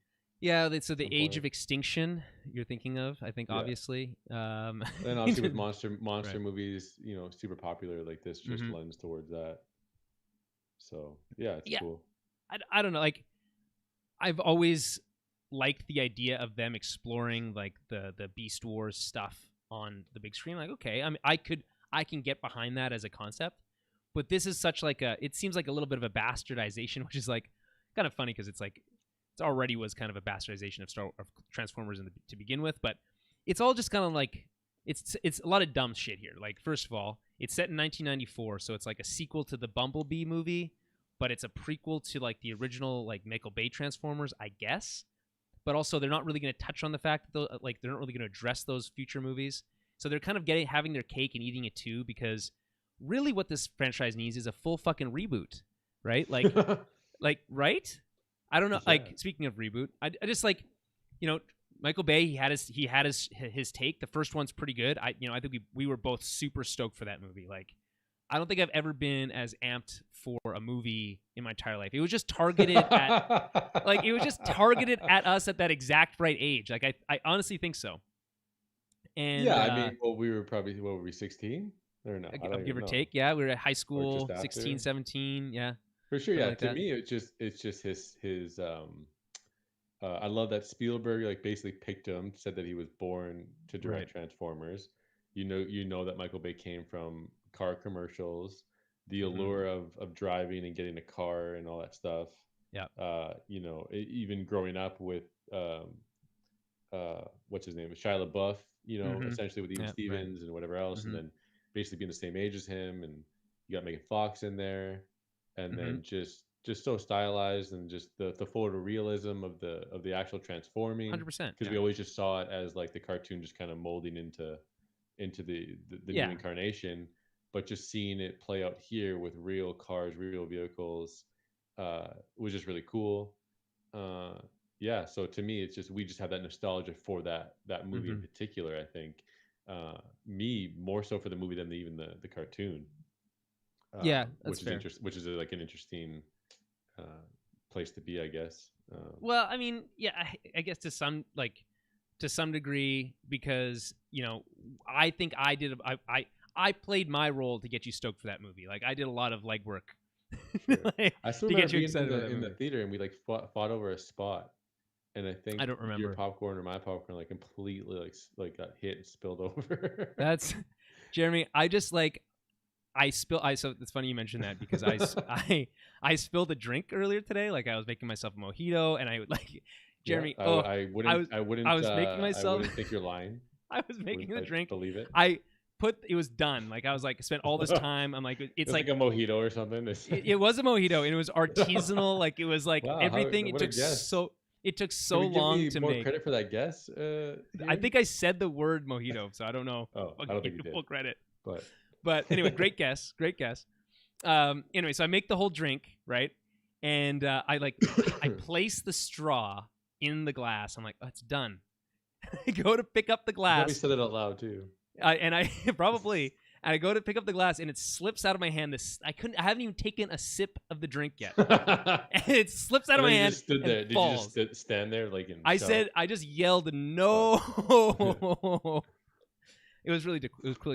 Yeah, so the Age of Extinction you're thinking of, I think, obviously. And obviously with monster movies, super popular like this just lends towards that. So yeah, it's cool. I don't know, like I've always liked the idea of them exploring like the Beast Wars stuff on the big screen. Like, okay, I mean, I can get behind that as a concept, but this is such like it seems like a little bit of a bastardization, which is like kind of funny because it's like it already was kind of a bastardization of Transformers to begin with, but it's all just kind of like it's a lot of dumb shit here. Like, first of all, it's set in 1994, so it's like a sequel to the Bumblebee movie, but it's a prequel to like the original like Michael Bay Transformers, I guess. But also, they're not really going to touch on the fact that they're not really going to address those future movies. So they're kind of having their cake and eating it too, because really what this franchise needs is a full fucking reboot, right? Like, right? I don't know. Yeah. Like, speaking of reboot, I just like, Michael Bay. He had his take. The first one's pretty good. I think we were both super stoked for that movie. Like, I don't think I've ever been as amped for a movie in my entire life. It was just targeted at us at that exact right age. Like, I honestly think so. And yeah, I mean, well, we were probably, what were we, 16? Or no? Give or take, yeah. We were at high school, 16, 17, yeah. For sure, yeah. Like to me, it's just his I love that Spielberg like basically picked him, said that he was born to direct Transformers. You know that Michael Bay came from car commercials, the allure of driving and getting a car and all that stuff. Yeah. Even growing up with what's his name, Shia LaBeouf, essentially with Even Stevens and whatever else, and then basically being the same age as him, and you got Megan Fox in there, and then just so stylized, and just the photorealism of the actual transforming, 100%, because we always just saw it as like the cartoon just kind of molding into the new incarnation, but just seeing it play out here with real cars, real vehicles, was just really cool. Yeah, so to me, it's just we just have that nostalgia for that movie in particular. I think me more so for the movie than even the cartoon. Yeah, that's fair. Which is like an interesting place to be, I guess. Well, I mean, yeah, I guess to some degree, because I think I I played my role to get you stoked for that movie. Like I did a lot of legwork Sure. like, I still to remember get you being excited about that in the movie. theater and we like fought over a spot, and I I think don't your remember. popcorn or my popcorn like completely like got hit and spilled over. That's Jeremy. I just like so it's funny you mentioned that because I spilled a drink earlier today. Like I was making myself a mojito and I would like Yeah, Jeremy. I I wouldn't was I wouldn't I was making I myself. wouldn't think you're lying. I was making the I drink. believe it. It was done. Like I was like spent all this time. I'm like it's It's like like a mojito or something. it was a mojito and it was artisanal. Like it was like Wow, everything. what a guess. It took Can so we give long me to more make. credit for that guess? I Here? think I said the word mojito, so I don't know. Oh, I'll I don't give think you did. full credit. But Anyway, great guess. Great guess. Anyway, so I make the whole drink, right? And I place the straw in the glass. I'm like, oh, it's done. I go to pick up the you probably glass. said it out loud too. And I probably, and I go to pick up the glass and it slips out of my hand. I haven't even taken a sip of the drink yet. And it slips out of my hand. Just stood there. Did falls. you just stand there like in I just yelled, no. It was really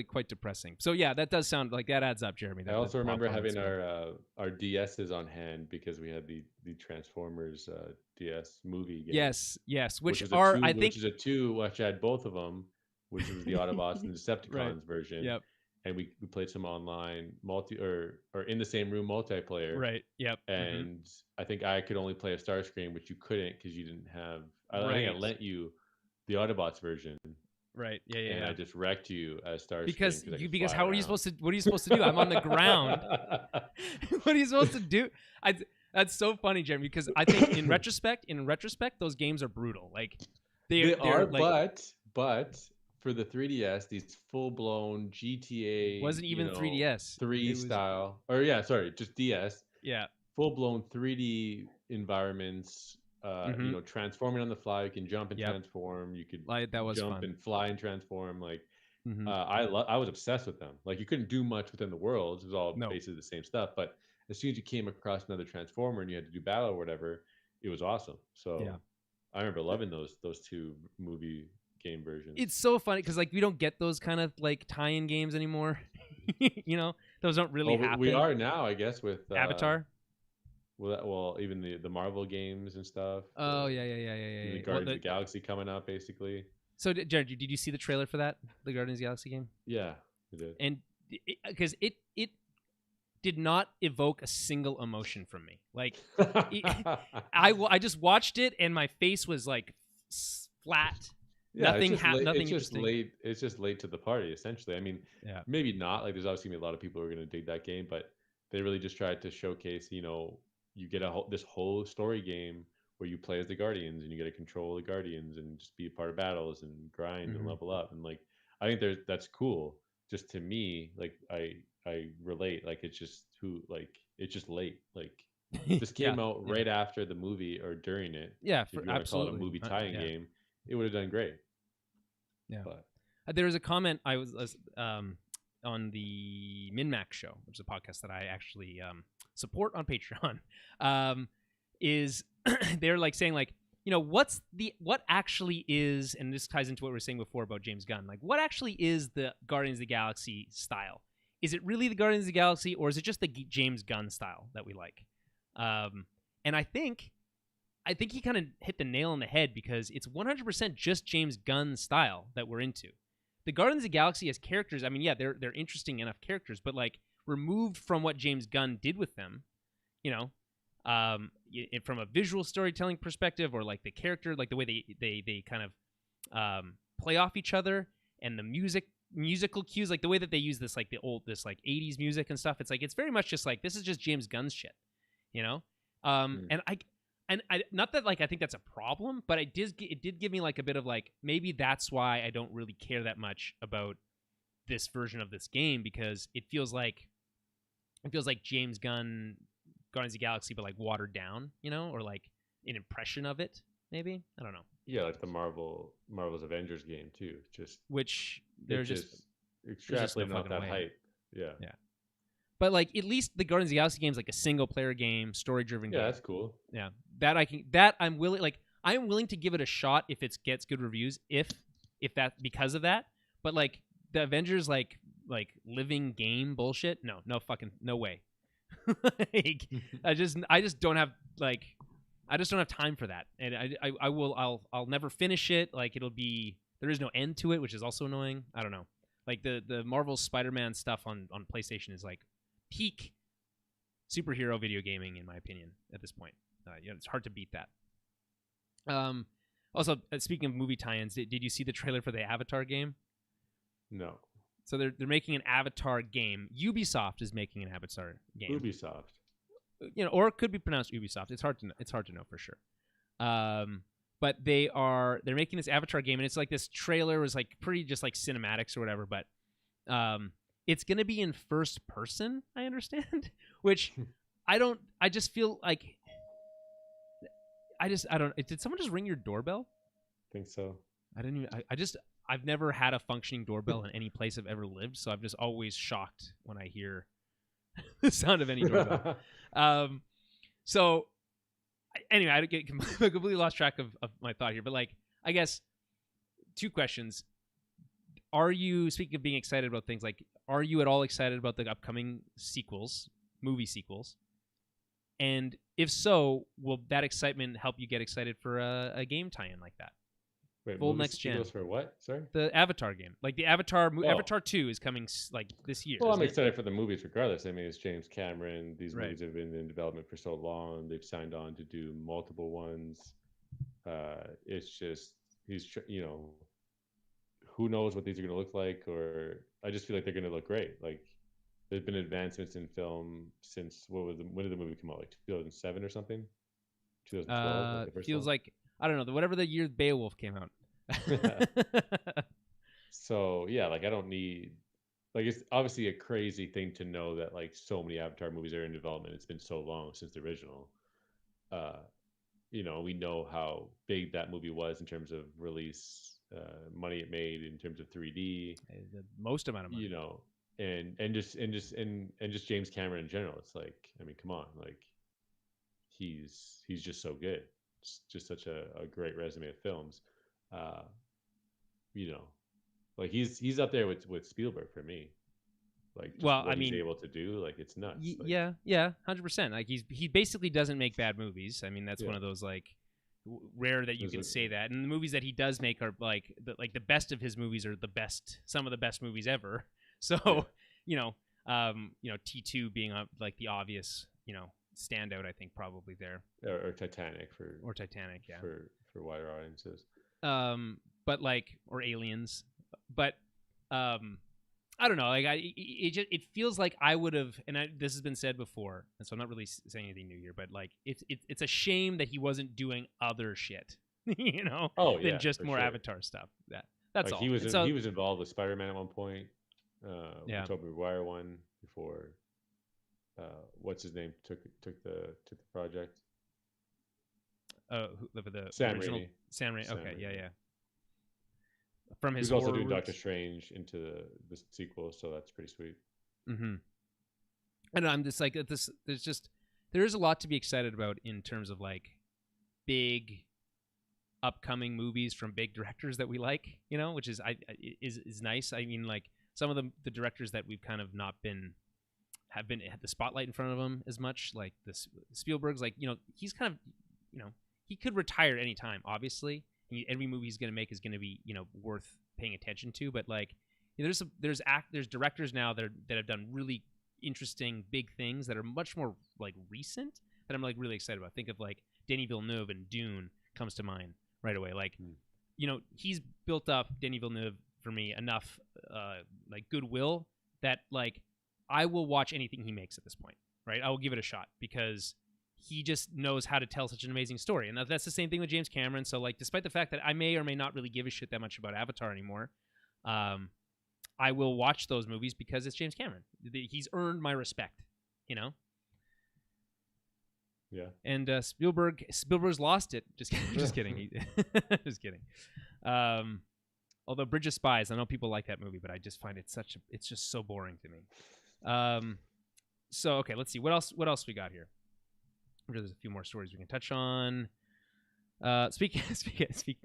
quite depressing. So yeah, that does sound like that adds up, Jeremy. I also remember having our DSs on hand because we had the Transformers DS movie game. Yes, which is a two, which had both of them, which was the Autobots and Decepticons right. version. Yep. And we played some online or in the same room multiplayer. Right. Yep. And I think I could only play a Starscream, which you couldn't because you didn't have. I think I lent you the Autobots version. Right. Yeah. And I just wrecked you as Starscream because how are you supposed to? What are you supposed to do? I'm on the ground. What are you supposed to do? That's so funny, Jeremy. Because I think in retrospect, those games are brutal. Like they are, like, but for the 3DS, these full blown GTA wasn't even 3DS 3 style, just DS. Yeah, full blown 3D environments. Transforming on the fly. You can jump and transform. You could that was jump fun. and fly and transform. Like I was obsessed with them. Like you couldn't do much within the worlds. It was all basically the same stuff. But as soon as you came across another transformer and you had to do battle or whatever, it was awesome. So I remember loving those two movie game versions. It's so funny because like we don't get those kind of like tie-in games anymore. Those don't really happen. We are now, I guess, with Avatar. Well, even the Marvel games and stuff. Oh yeah. The Guardians of the Galaxy coming up, basically. So, Jared, did you see the trailer for that, the Guardians of the Galaxy game? Yeah, we did. And because it did not evoke a single emotion from me. Like, I just watched it and my face was like flat. Yeah, nothing interesting. It's just late to the party, essentially. I mean, maybe not. Like, there's obviously gonna be a lot of people who are going to dig that game, but they really just tried to showcase, you get this whole story game where you play as the Guardians and you get to control the Guardians and just be a part of battles and grind and level up. And like, I think that's cool. Just to me, like I relate. Like it's just it's just late. Like this came out right after the movie or during it. Yeah, if you want to call it a movie tie-in game, it would have done great. Yeah. But there was a comment I was on the MinMax show, which is a podcast that I actually support on Patreon. Is they're like saying like, what actually is, and this ties into what we were saying before about James Gunn, like what actually is the Guardians of the Galaxy style? Is it really the Guardians of the Galaxy, or is it just the James Gunn style that we like? And I think he kind of hit the nail on the head because it's 100% just James Gunn style that we're into. The Guardians of the Galaxy as characters, I mean, yeah, they're interesting enough characters, but like removed from what James Gunn did with them, from a visual storytelling perspective, or like the character, like the way they kind of play off each other, and the musical cues, like the way that they use this like 80s music and stuff. It's like it's very much just like this is just James Gunn's shit, And I not that like I think that's a problem, but it did give me like a bit of like maybe that's why I don't really care that much about this version of this game, because it feels like James Gunn Guardians of the Galaxy, but like watered down, or like an impression of it, maybe. I don't know. Yeah, like the Marvel's Avengers game too, which there's just extrapolating off that hype. Yeah. But like at least the Guardians of the Galaxy game is like a single player game, story driven game. Yeah, that's cool. Yeah, I'm willing to give it a shot if it gets good reviews, if that because of that. But like the Avengers, like like living game bullshit. No fucking no way. Like, I just don't have like I just don't have time for that, and I'll never finish it. Like there is no end to it, which is also annoying. I don't know. Like the Marvel Spider-Man stuff on PlayStation is like peak superhero video gaming in my opinion at this point. It's hard to beat that. Also, speaking of movie tie-ins, did you see the trailer for the Avatar game? No. So they're making an Avatar game. Ubisoft is making an Avatar game. Ubisoft. Or it could be pronounced Ubisoft. It's hard to know for sure. But they're making this Avatar game, and it's like this trailer was like pretty just like cinematics or whatever. But it's gonna be in first person, I understand, which I just feel like I don't. Did someone just ring your doorbell? Think so. I didn't even. I've never had a functioning doorbell in any place I've ever lived, so I'm just always shocked when I hear the sound of any doorbell. So anyway, I completely lost track of my thought here, but like, I guess 2 questions. Are you, speaking of being excited about things, like, are you at all excited about the upcoming movie sequels? And if so, will that excitement help you get excited for a game tie-in like that? Wait, full next gen. For what? Sorry? The Avatar game. Like the Avatar 2 is coming like this year. Well, I'm excited for the movies regardless. I mean, it's James Cameron. These Right. movies have been in development for so long. They've signed on to do multiple ones. It's just, who knows what these are going to look like, or I just feel like they're going to look great. Like, there's been advancements in film since, when did the movie come out? Like 2007 or something? 2012? Feels like, I don't know, whatever the year Beowulf came out. So yeah, like I don't need, like, it's obviously a crazy thing to know that like so many Avatar movies are in development. It's been so long since the original. We know how big that movie was in terms of release, money it made in terms of 3D, the most amount of money. And just James Cameron in general. It's like, I mean, come on, like he's just so good. It's just such a great resume of films. Like he's up there with Spielberg for me. Like, he's able to do, like, it's nuts. Yeah, 100%. Like he basically doesn't make bad movies. I mean, that's one of those like rare that you can say that. And the movies that he does make are like the best of his movies are some of the best movies ever. So T2 being like the obvious standout, I think probably there. Or Titanic yeah, for wider audiences. But like, or Aliens, but I don't know. Like it feels like I would have, and this has been said before, and so I'm not really saying anything new here. But like, it's a shame that he wasn't doing other shit, than just more Avatar stuff. That's all. He was involved with Spider-Man at one point. The ToB Maguire one before. What's his name took the project? The Sam original Raimi. Sam Raimi. Okay, Raimi. yeah. From his He's also doing Doctor Strange into the sequel, so that's pretty sweet. Mm-hmm. And I'm just like this. There is a lot to be excited about in terms of like big upcoming movies from big directors that we like, which is nice. I mean, like some of the directors that we've kind of not been had the spotlight in front of them as much, like this Spielberg's, like he's kind of he could retire anytime, obviously. Every movie he's going to make is going to be worth paying attention to, but like there's directors now that have done really interesting big things that are much more like recent that I'm like really excited about. Think of like Denis Villeneuve, and Dune comes to mind right away. Like he's built up, Denis Villeneuve, for me enough like goodwill that like I will watch anything he makes at this point, right? I will give it a shot because he just knows how to tell such an amazing story. And that's the same thing with James Cameron. So like, despite the fact that I may or may not really give a shit that much about Avatar anymore, I will watch those movies because it's James Cameron. He's earned my respect, Yeah. And Spielberg's lost it. Just kidding. Just kidding. Although Bridge of Spies, I know people like that movie, but I just find it's just so boring to me. So okay, let's see what else we got here. There's a few more stories we can touch on. Speaking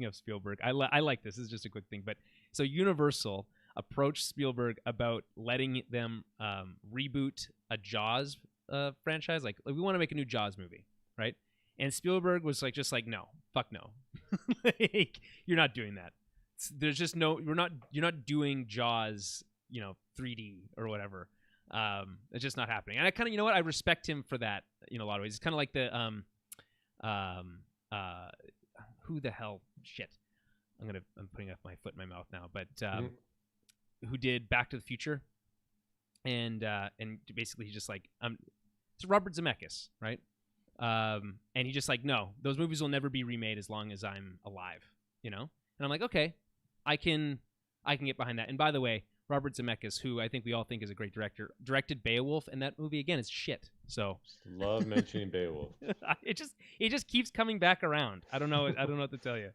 of Spielberg, I like this. This is just a quick thing, but so Universal approached Spielberg about letting them reboot a Jaws franchise. Like, we want to make a new Jaws movie, right? And Spielberg was like, just like, no, fuck no. Like, you're not doing that. There's just no, you're not doing Jaws, 3D or whatever. It's just not happening. And I kind of, you know what? I respect him for that in a lot of ways. It's kind of like the, who the hell, shit. I'm putting my foot in my mouth now, but, who did Back to the Future. And basically he's just like, it's Robert Zemeckis, right? And he just like, no, those movies will never be remade as long as I'm alive, And I'm like, okay, I can get behind that. And by the way, Robert Zemeckis, who I think we all think is a great director, directed Beowulf, and that movie again is shit. So love mentioning Beowulf. it just keeps coming back around. I don't know what to tell you.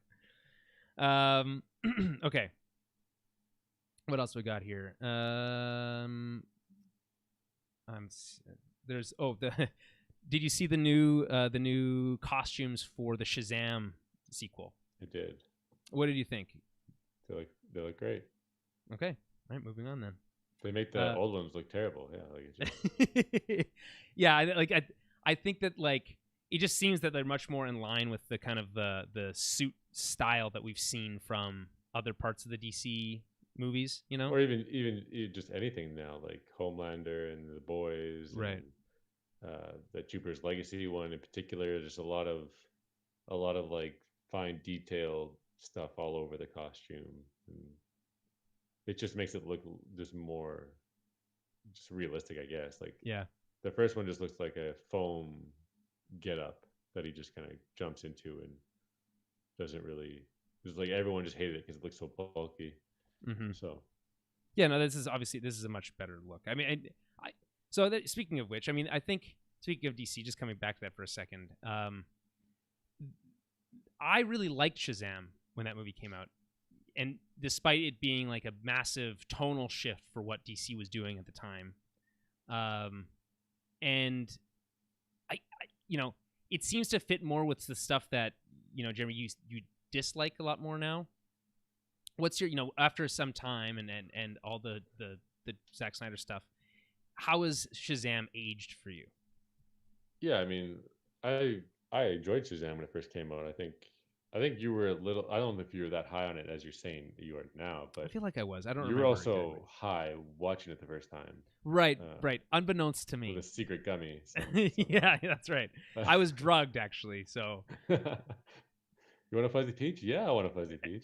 Okay. What else we got here? Did you see the new costumes for the Shazam sequel? I did. What did you think? They look great. Okay. All right, moving on then. They make the old ones look terrible. Yeah, like it's just... yeah, I think that like it just seems that they're much more in line with the kind of the suit style that we've seen from other parts of the DC movies, or even just anything now, like Homelander and the Boys, right? And, that Jupiter's Legacy one in particular. There's a lot of like fine detail stuff all over the costume. And it just makes it look just more just realistic, I guess. Like, yeah, the first one just looks like a foam get up that he just kind of jumps into and doesn't really. It's like everyone just hated it because it looks so bulky. Mm-hmm. So, yeah, no, this is a much better look. I mean, speaking of which, I mean, I think speaking of DC, just coming back to that for a second, I really liked Shazam when that movie came out. And despite it being like a massive tonal shift for what DC was doing at the time, and I it seems to fit more with the stuff that Jeremy, you dislike a lot more now. What's your after some time and all the Zack Snyder stuff, how has Shazam aged for you? Yeah, I mean, I enjoyed Shazam when it first came out. I think you were a little. I don't know if you were that high on it as you're saying you are now, but I feel like I was. I don't. You were also high watching it the first time. Right. Unbeknownst to me, with a secret gummy. Yeah, that's right. I was drugged actually. So. You want a fuzzy peach? Yeah, I want a fuzzy peach.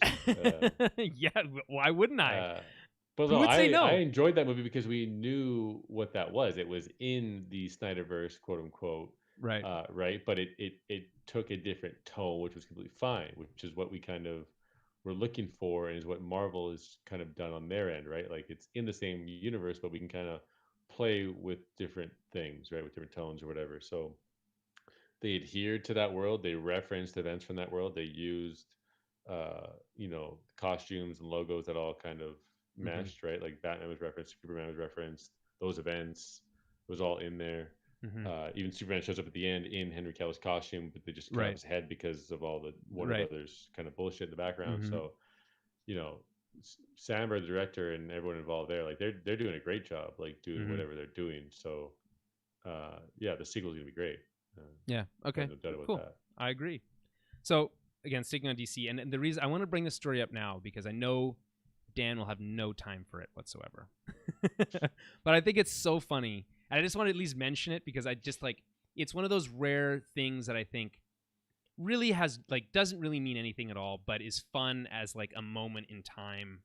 Yeah, why wouldn't I? But no, I enjoyed that movie because we knew what that was. It was in the Snyderverse, quote unquote. Right. Right. But it took a different tone, which was completely fine, which is what we kind of were looking for, and is what Marvel has kind of done on their end, right? Like, it's in the same universe, but we can kind of play with different things, right? With different tones or whatever. So they adhered to that world. They referenced events from that world. They used, costumes and logos that all kind of meshed, right? Like Batman was referenced, Superman was referenced. Those events was all in there. Even Superman shows up at the end in Henry Cavill's costume, but they just cut off his head because of all the Warner Brothers kind of bullshit in the background. So, Sam, the director, and everyone involved there, like they're doing a great job, like doing whatever they're doing. So, the sequel's gonna be great. Yeah. Okay. No doubt about cool. that. I agree. So again, sticking on DC, and the reason I want to bring this story up now because I know Dan will have no time for it whatsoever. But I think it's so funny, and I just want to at least mention it because I just it's one of those rare things that I think really has doesn't really mean anything at all, but is fun as a moment in time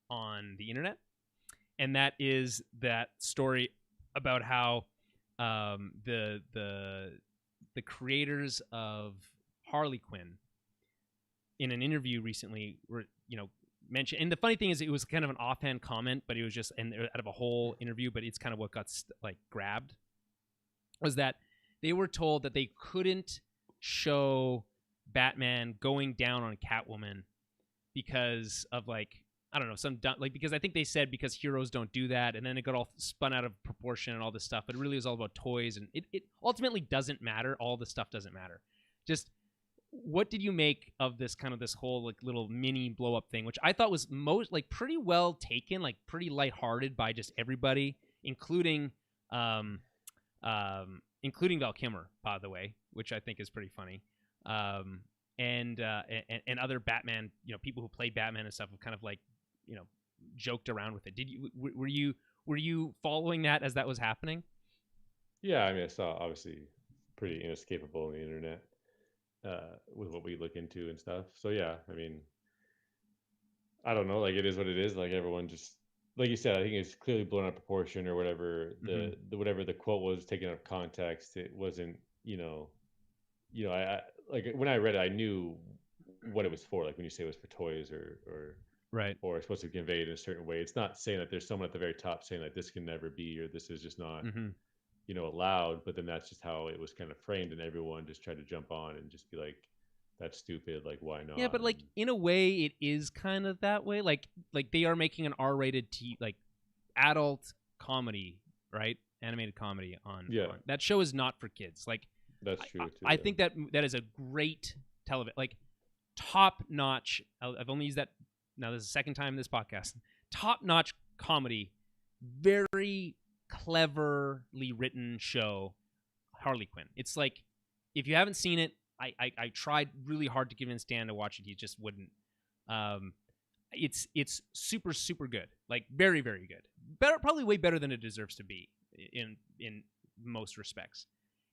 on the internet, and that is that story about how the creators of Harley Quinn in an interview recently were mentioned, and the funny thing is it was kind of an offhand comment, but it was just out of a whole interview, but it's kind of what got grabbed, was that they were told that they couldn't show Batman going down on Catwoman because of I don't know, some because I think they said because heroes don't do that, and then it got all spun out of proportion and all this stuff. But it really was all about toys, and it ultimately doesn't matter. All the stuff doesn't matter. Just what did you make of this kind of this whole like little mini blow up thing, which I thought was most like pretty well taken, like pretty lighthearted by just everybody, including um, including Val Kilmer, by the way, which I think is pretty funny. Um, and other Batman, people who played Batman and stuff have kind of like, you know, joked around with it. Did you were you following that as that was happening? Yeah, I mean, I saw obviously pretty inescapable on the internet with what we look into and stuff. So yeah, I mean, I don't know, like it is what it is. Like everyone just like you said, I think it's clearly blown out of proportion or whatever. Mm-hmm. The whatever the quote was taken out of context. It wasn't, I like when I read it, I knew what it was for. Like when you say it was for toys Right. or it's supposed to be conveyed in a certain way. It's not saying that there's someone at the very top saying like this can never be or this is just not Mm-hmm. allowed. But then that's just how it was kind of framed, and everyone just tried to jump on and just be like, "That's stupid. Like, why Yeah, not?" but like in a way, it is kind of that way. Like they are making an R-rated like adult comedy, right? Animated comedy Yeah, on that show is not for kids. Like that's true too. I Yeah. think that is a great television, like top notch. I've only used that now. This is the second time in this podcast. Top notch comedy, very cleverly written show. Harley Quinn. It's like if you haven't seen it, I tried really hard to convince Dan to watch it. He just wouldn't. Um, it's super super good. Like very very good. Better, probably way better than it deserves to be in most respects.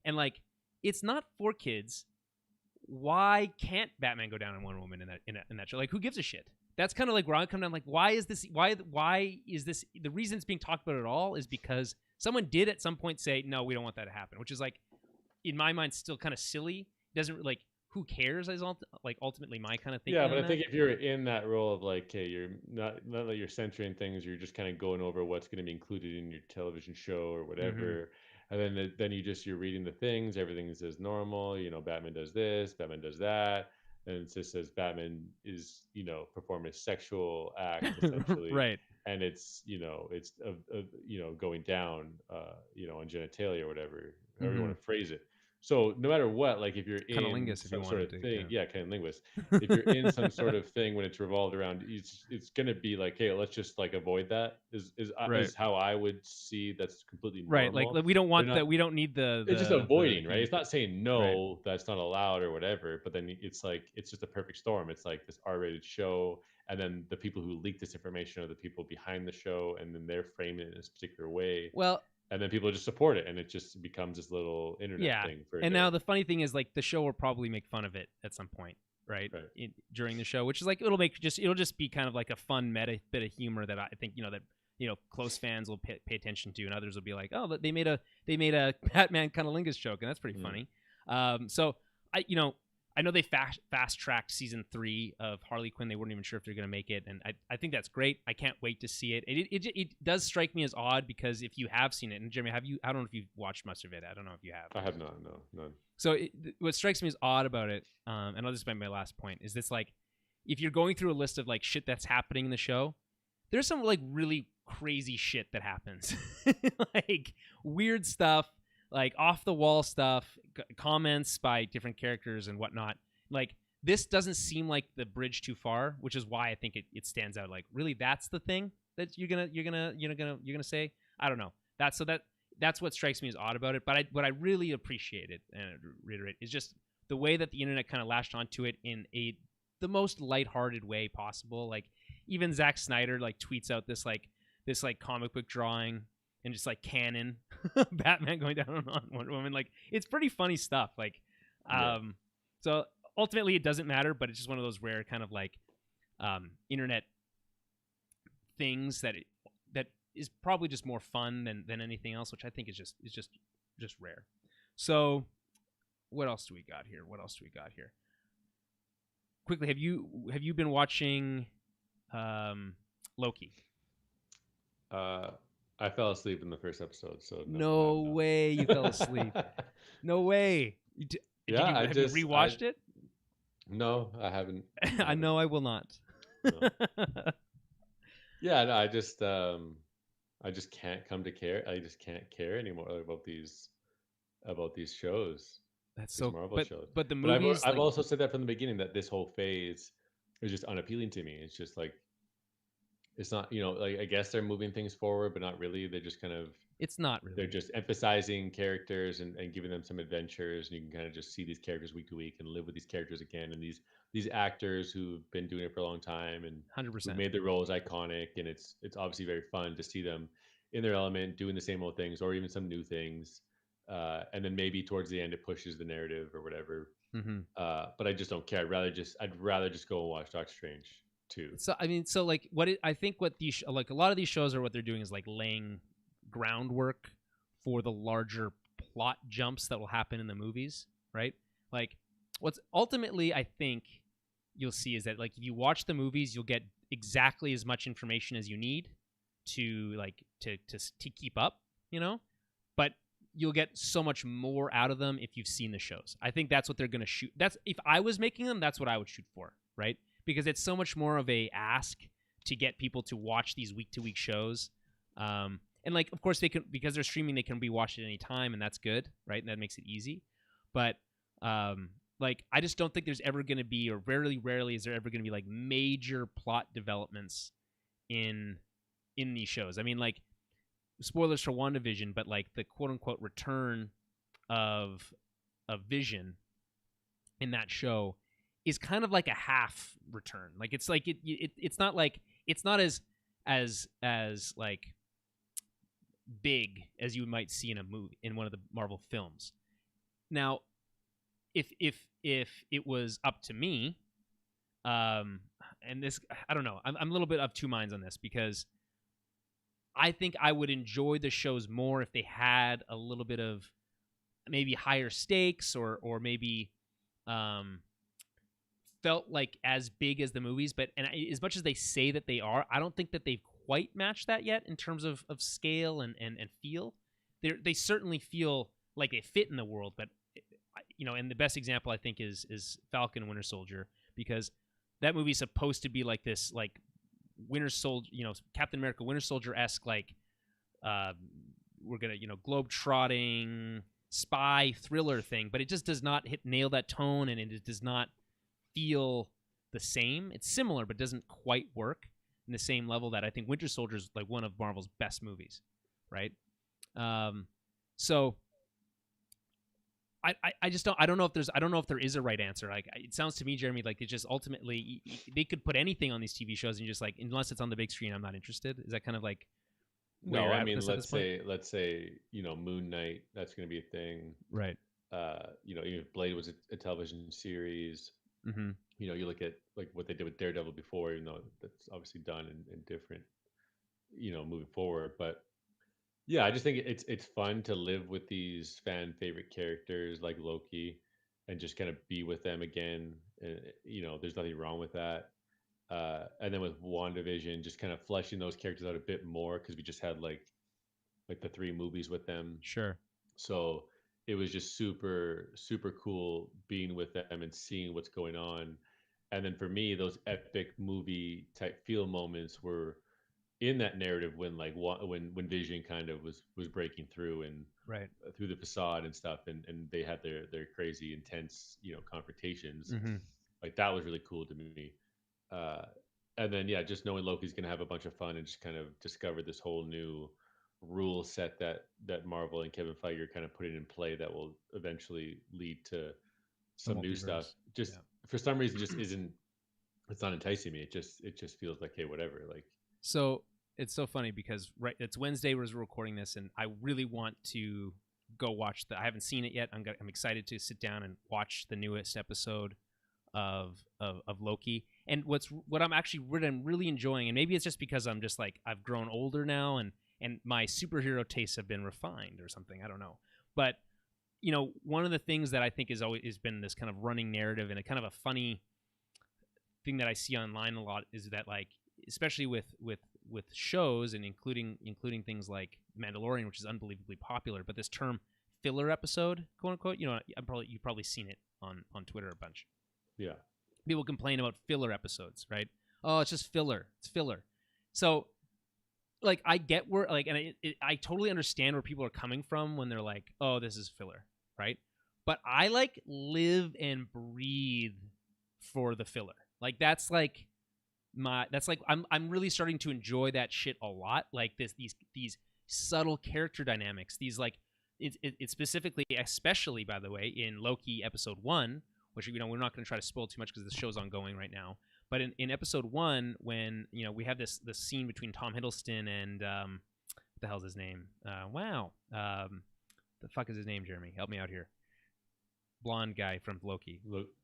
And like it's not for kids. Why can't Batman go down on Wonder Woman in that show? Like, who gives a shit? That's kind of like where I come down. Like, why is this? Why is this? The reason it's being talked about at all is because someone did at some point say, no, we don't want that to happen, which is like, in my mind, still kind of silly. Doesn't like who cares? Is like ultimately my kind of thinking. Yeah, but On I that. think if you're in that role of like, hey, you're not that you're censoring things, you're just kind of going over what's going to be included in your television show or Mm-hmm. whatever, and then you're reading the things, everything is as normal. Batman does this, Batman does that, and it just says Batman is performing a sexual act essentially, Right. and it's going down on genitalia or whatever, however you Mm-hmm. want to phrase it. So no matter what, like if you're in Cunnilingus, if you some sort wanted of to. thing, Yeah. yeah, kind of linguist. If you're in some sort of thing when it's revolved around, it's gonna be like, hey, let's just like avoid that. Right. Is how I would see that's completely Right. Like normal. we don't They're want not. that. We don't need It's just the avoiding, right? It's handicap. not saying Right. no, that's not allowed or whatever. But then it's like it's just a perfect storm. It's like this R-rated show, and then the people who leak this information are the people behind the show, and then they're framing it in this particular way, Well, and then people just support it, and it just becomes this little internet yeah. thing for a And day. now the funny thing is, like, the show will probably make fun of it at some point, right? Right. During the show, which is like it'll just be kind of like a fun meta bit of humor that I think that close fans will pay attention to, and others will be like, oh, they made a Batman Cunnilingus joke, and that's pretty Mm. funny. So I know they fast tracked season 3 of Harley Quinn. They weren't even sure if they're going to make it, and I think that's great. I can't wait to see it. It does strike me as odd because if you have seen it, and Jeremy, have you? I don't know if you've watched much of it. I don't know if you have. I have not. No, none. So what strikes me as odd about it, and I'll just make my last point, is this like if you're going through a list of like shit that's happening in the show, there's some like really crazy shit that happens, like weird stuff, like off the wall stuff, comments by different characters and whatnot. Like this doesn't seem like the bridge too far, which is why I think it stands out. Like really, that's the thing that you're gonna say. I don't know. That's what strikes me as odd about it. But what I really appreciated and reiterate is just the way that the internet kind of lashed onto it in the most lighthearted way possible. Like even Zack Snyder like tweets out this comic book drawing and just like canon Batman going down on Wonder Woman. Like it's pretty funny stuff. Like Right. so ultimately it doesn't matter, but it's just one of those rare kind of like internet things that is probably just more fun than anything else, which I think is just rare. So what else do we got here? Quickly, have you been watching Loki? I fell asleep in the first episode, so No way you fell asleep. No way. Yeah, Have you rewatched it? No, I haven't. I know I will not. No. Yeah, no, I just can't come to care. I just can't care anymore about these shows. That's these so. Marvel shows. But the But movies, I've like, also said that from the beginning that this whole phase is just unappealing to me. It's just like it's not, like I guess they're moving things forward, but not really. They're just kind of it's not they're really. just emphasizing characters and giving them some adventures, and you can kind of just see these characters week to week and live with these characters again, and these actors who've been doing it for a long time and Hundred who've percent. made their roles iconic, and it's obviously very fun to see them in their element doing the same old things or even some new things, and then maybe towards the end it pushes the narrative or whatever. Mm-hmm. But I just don't care. I'd rather just go and watch Doctor Strange too. So I mean, so like, I think what these like a lot of these shows are what they're doing is like laying groundwork for the larger plot jumps that will happen in the movies, right? Like, what's ultimately I think you'll see is that like if you watch the movies, you'll get exactly as much information as you need to like to keep up, you know. But you'll get so much more out of them if you've seen the shows. I think that's what they're going to shoot. That's if I was making them, that's what I would shoot for, right? Because it's so much more of a ask to get people to watch these week to week shows. And like, of course, they can because they're streaming, they can be watched at any time, and that's good, right? And that makes it easy. But like, I just don't think there's ever going to be, or rarely is there ever going to be like major plot developments in these shows. I mean, like, spoilers for WandaVision, but like the quote unquote return of Vision in that show is kind of like a half return. Like it's like it's not like it's not as like big as you might see in a movie in one of the Marvel films. Now, if it was up to me, and this I don't know, I'm a little bit of two minds on this because I think I would enjoy the shows more if they had a little bit of maybe higher stakes or maybe felt like as big as the movies. But as much as they say that they are, I don't think that they've quite matched that yet in terms of scale and feel. They certainly feel like they fit in the world, but and the best example I think is Falcon and Winter Soldier, because that movie's supposed to be like this like Winter Soldier, Captain America Winter Soldier-esque, like we're gonna globe trotting spy thriller thing, but it just does not nail that tone, and it does not feel the same. It's similar, but doesn't quite work in the same level that I think Winter Soldier is like one of Marvel's best movies, right? So I just don't know if there is a right answer. Like, it sounds to me, Jeremy, like it's just ultimately they could put anything on these TV shows and just like, unless it's on the big screen, I'm not interested. Is that kind of like where No, you're I at mean, with this at this point? let's say, Moon Knight, that's going to be a thing. Right. Even if Blade was a television series, Mm-hmm. you look at like what they did with Daredevil before, even though that's obviously done and different, moving forward. But yeah, I just think it's fun to live with these fan favorite characters like Loki and just kind of be with them again. And, there's nothing wrong with that. And then with WandaVision, just kind of fleshing those characters out a bit more because we just had like the 3 movies with them. Sure. So it was just super, super cool being with them and seeing what's going on. And then for me, those epic movie type feel moments were in that narrative when when Vision kind of was breaking through and Right. through the facade and stuff, and they had their crazy intense confrontations. Mm-hmm. Like that was really cool to me. Uh, and then yeah, just knowing Loki's gonna have a bunch of fun and just kind of discover this whole new rule set that Marvel and Kevin Feige are kind of putting in play that will eventually lead to The some new stuff. multiverse. Just Yeah. for some reason, just isn't. It's not enticing me. It just feels like, hey, whatever. Like, So it's so funny because it's Wednesday we're recording this, and I really want to go watch I haven't seen it yet. I'm excited to sit down and watch the newest episode of Loki. And what I'm really enjoying, and maybe it's just because I'm just like I've grown older now, and my superhero tastes have been refined or something. I don't know, but one of the things that I think is always has been this kind of running narrative and a kind of a funny thing that I see online a lot is that, like, especially with shows and including things like Mandalorian, which is unbelievably popular, but this term filler episode, quote unquote, you've probably seen it on Twitter a bunch. yeah, People complain about filler episodes, right? Oh, it's just filler. It's filler. So, like, I get and I totally understand where people are coming from when they're like, "Oh, this is filler," right? but I like live and breathe for the filler. Like that's like I'm really starting to enjoy that shit a lot. Like these subtle character dynamics. These like it specifically, especially by the way, in Loki episode 1, which we're not going to try to spoil too much because the show's ongoing right now. But in episode 1, when we have this scene between Tom Hiddleston and what the hell's his name? The fuck is his name? Jeremy, help me out here. Blonde guy from Loki.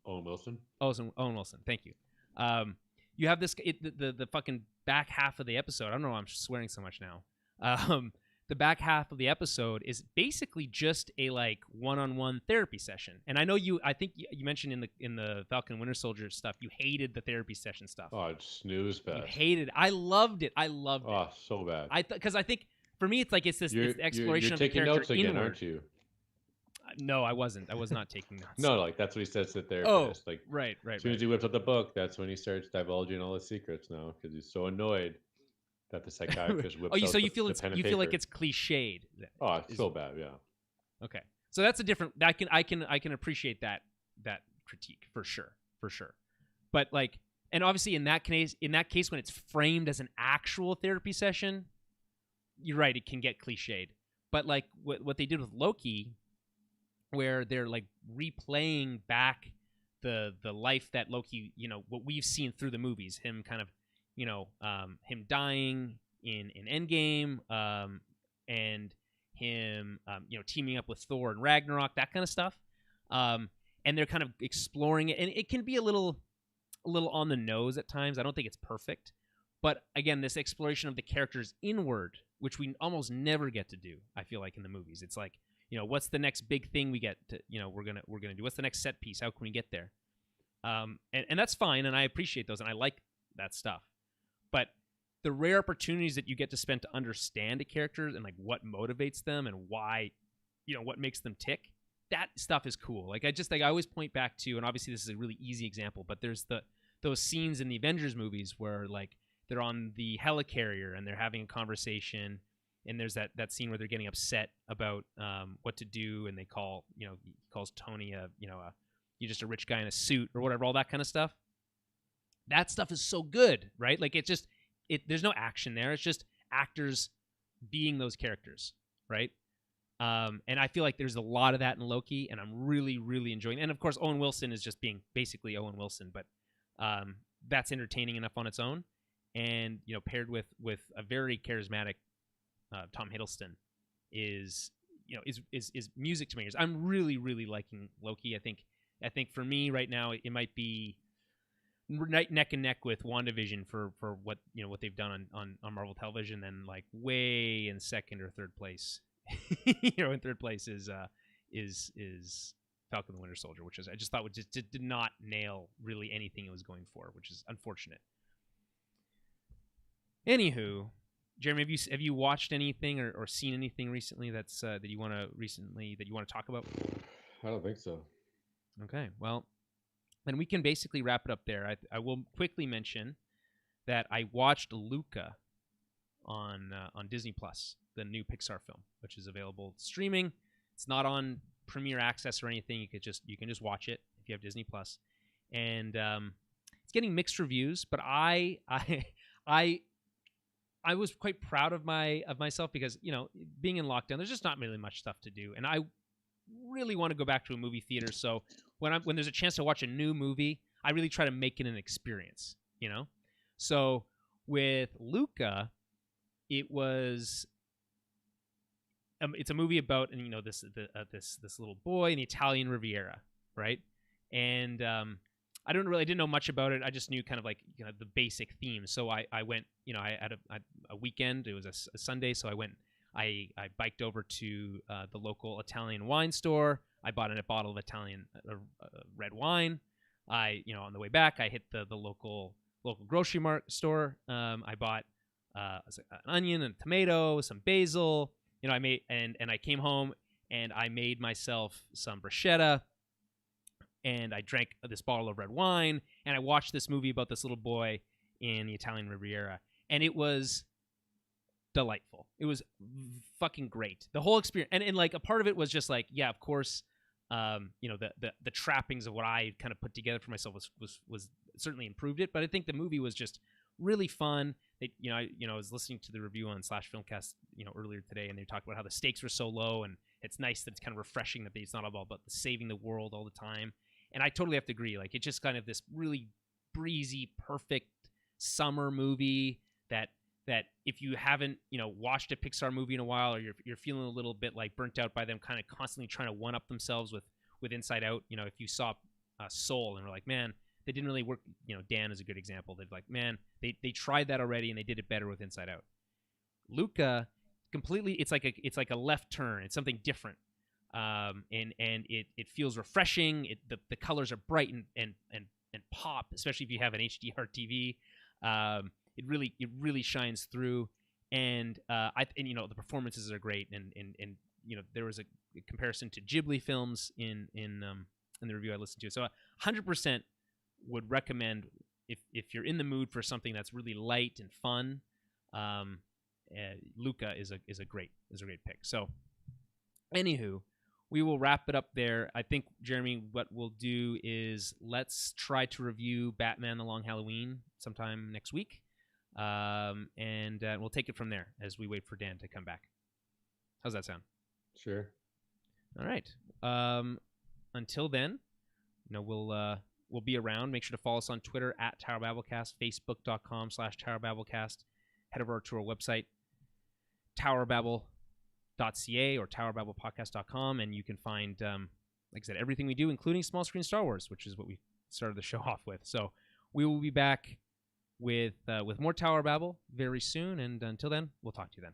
Owen Wilson. Owen Wilson. Thank you. You have the fucking back half of the episode. I don't know why I'm swearing so much now. The back half of the episode is basically just a like one-on-one therapy session. And I know I think you mentioned in the Falcon Winter Soldier stuff, you hated the therapy session stuff. Oh, it's snooze fest. You hated it. I loved it. Oh, so bad. Because I think for me, it's like it's the exploration of the character taking notes again, inward. aren't you? No, I wasn't. I was not taking notes. No, like that's what he says to the therapist. Like right. As soon as he whips out the book, that's when he starts divulging all his secrets now because he's so annoyed that the psychiatrist whips out so you the feel pen and feel like paper. it's cliched. Oh, it's so bad, yeah. Okay, so that's a different. I can appreciate that critique for sure. But like, and obviously in that case when it's framed as an actual therapy session, you're right, it can get cliched. But like what they did with Loki, where they're like replaying back the life that Loki, what we've seen through the movies, him kind of, him dying in Endgame, and him, teaming up with Thor and Ragnarok, that kind of stuff. And they're kind of exploring it, and it can be a little on the nose at times. I don't think it's perfect, but again, this exploration of the characters inward, which we almost never get to do, I feel like in the movies. It's like, what's the next big thing we get to, we're gonna do? What's the next set piece? How can we get there? And that's fine, and I appreciate those, and I like that stuff. But the rare opportunities that you get to spend to understand a character and like what motivates them and why, what makes them tick, that stuff is cool. Like I always point back to, and obviously this is a really easy example, but there's those scenes in the Avengers movies where like they're on the helicarrier and they're having a conversation, and there's that scene where they're getting upset about what to do, and they call, he calls Tony you're just a rich guy in a suit or whatever, all that kind of stuff. That stuff is so good, right? Like there's no action there. It's just actors being those characters, right? And I feel like there's a lot of that in Loki, and I'm really, really enjoying it. And of course, Owen Wilson is just being basically Owen Wilson, but that's entertaining enough on its own. And paired with a very charismatic Tom Hiddleston is music to my ears. I'm really, really liking Loki. I think for me right now, it might be neck and neck with WandaVision for what what they've done on Marvel television, and like way in second or third place. In third place is Falcon the Winter Soldier, which is, I just thought did not nail really anything it was going for, which is unfortunate. Anywho, Jeremy, have you watched anything or seen anything recently that you want to talk about? I don't think so. Okay, well, then we can basically wrap it up there. I will quickly mention that I watched Luca on Disney Plus, the new Pixar film, which is available streaming. It's not on Premier Access or anything. You can just watch it if you have Disney Plus, and it's getting mixed reviews. But I was quite proud of myself because being in lockdown, there's just not really much stuff to do, and I really want to go back to a movie theater. So when there's a chance to watch a new movie, I really try to make it an experience. So with Luca, it was. It's a movie about this little boy in the Italian Riviera, right? And I didn't know much about it. I just knew kind of like the basic theme. So I went, I had a weekend. It was a Sunday, so I went. I biked over to the local Italian wine store. I bought a bottle of Italian red wine. On the way back, I hit the local grocery store. I bought an onion and tomato, some basil. I made and I came home and I made myself some bruschetta, and I drank this bottle of red wine, and I watched this movie about this little boy in the Italian Riviera, and it was delightful. It was fucking great. The whole experience, and like a part of it was just like, yeah, of course, the trappings of what I kind of put together for myself was certainly improved it. But I think the movie was just really fun. I was listening to the review on Slash Filmcast, earlier today, and they talked about how the stakes were so low, and it's nice that it's kind of refreshing that it's not all about the saving the world all the time. And I totally have to agree. Like, it's just kind of this really breezy, perfect summer movie that if you haven't, watched a Pixar movie in a while, or you're feeling a little bit like burnt out by them kind of constantly trying to one up themselves with Inside Out. If you saw Soul and were like, man, they didn't really work. Dan is a good example. They're like, man, they tried that already and they did it better with Inside Out. Luca, completely, it's like a left turn. It's something different. And it feels refreshing. The colors are bright and pop, especially if you have an HDR TV. It really shines through, and the performances are great, and there was a comparison to Ghibli films in the review I listened to. So 100% would recommend if you're in the mood for something that's really light and fun. Luca is a great pick. So, anywho, we will wrap it up there. I think, Jeremy, what we'll do is let's try to review Batman: The Long Halloween sometime next week, and we'll take it from there as we wait for Dan to come back. How's that sound? Sure. All right. Until then, we'll be around. Make sure to follow us on Twitter at Tower Babblecast, Facebook.com/Tower Babblecast. Head over to our website, towerbabble.ca or towerbabblepodcast.com, and you can find, like I said, everything we do, including Small Screen Star Wars, which is what we started the show off with. So we will be back with more Tower Babble very soon, and until then, we'll talk to you then.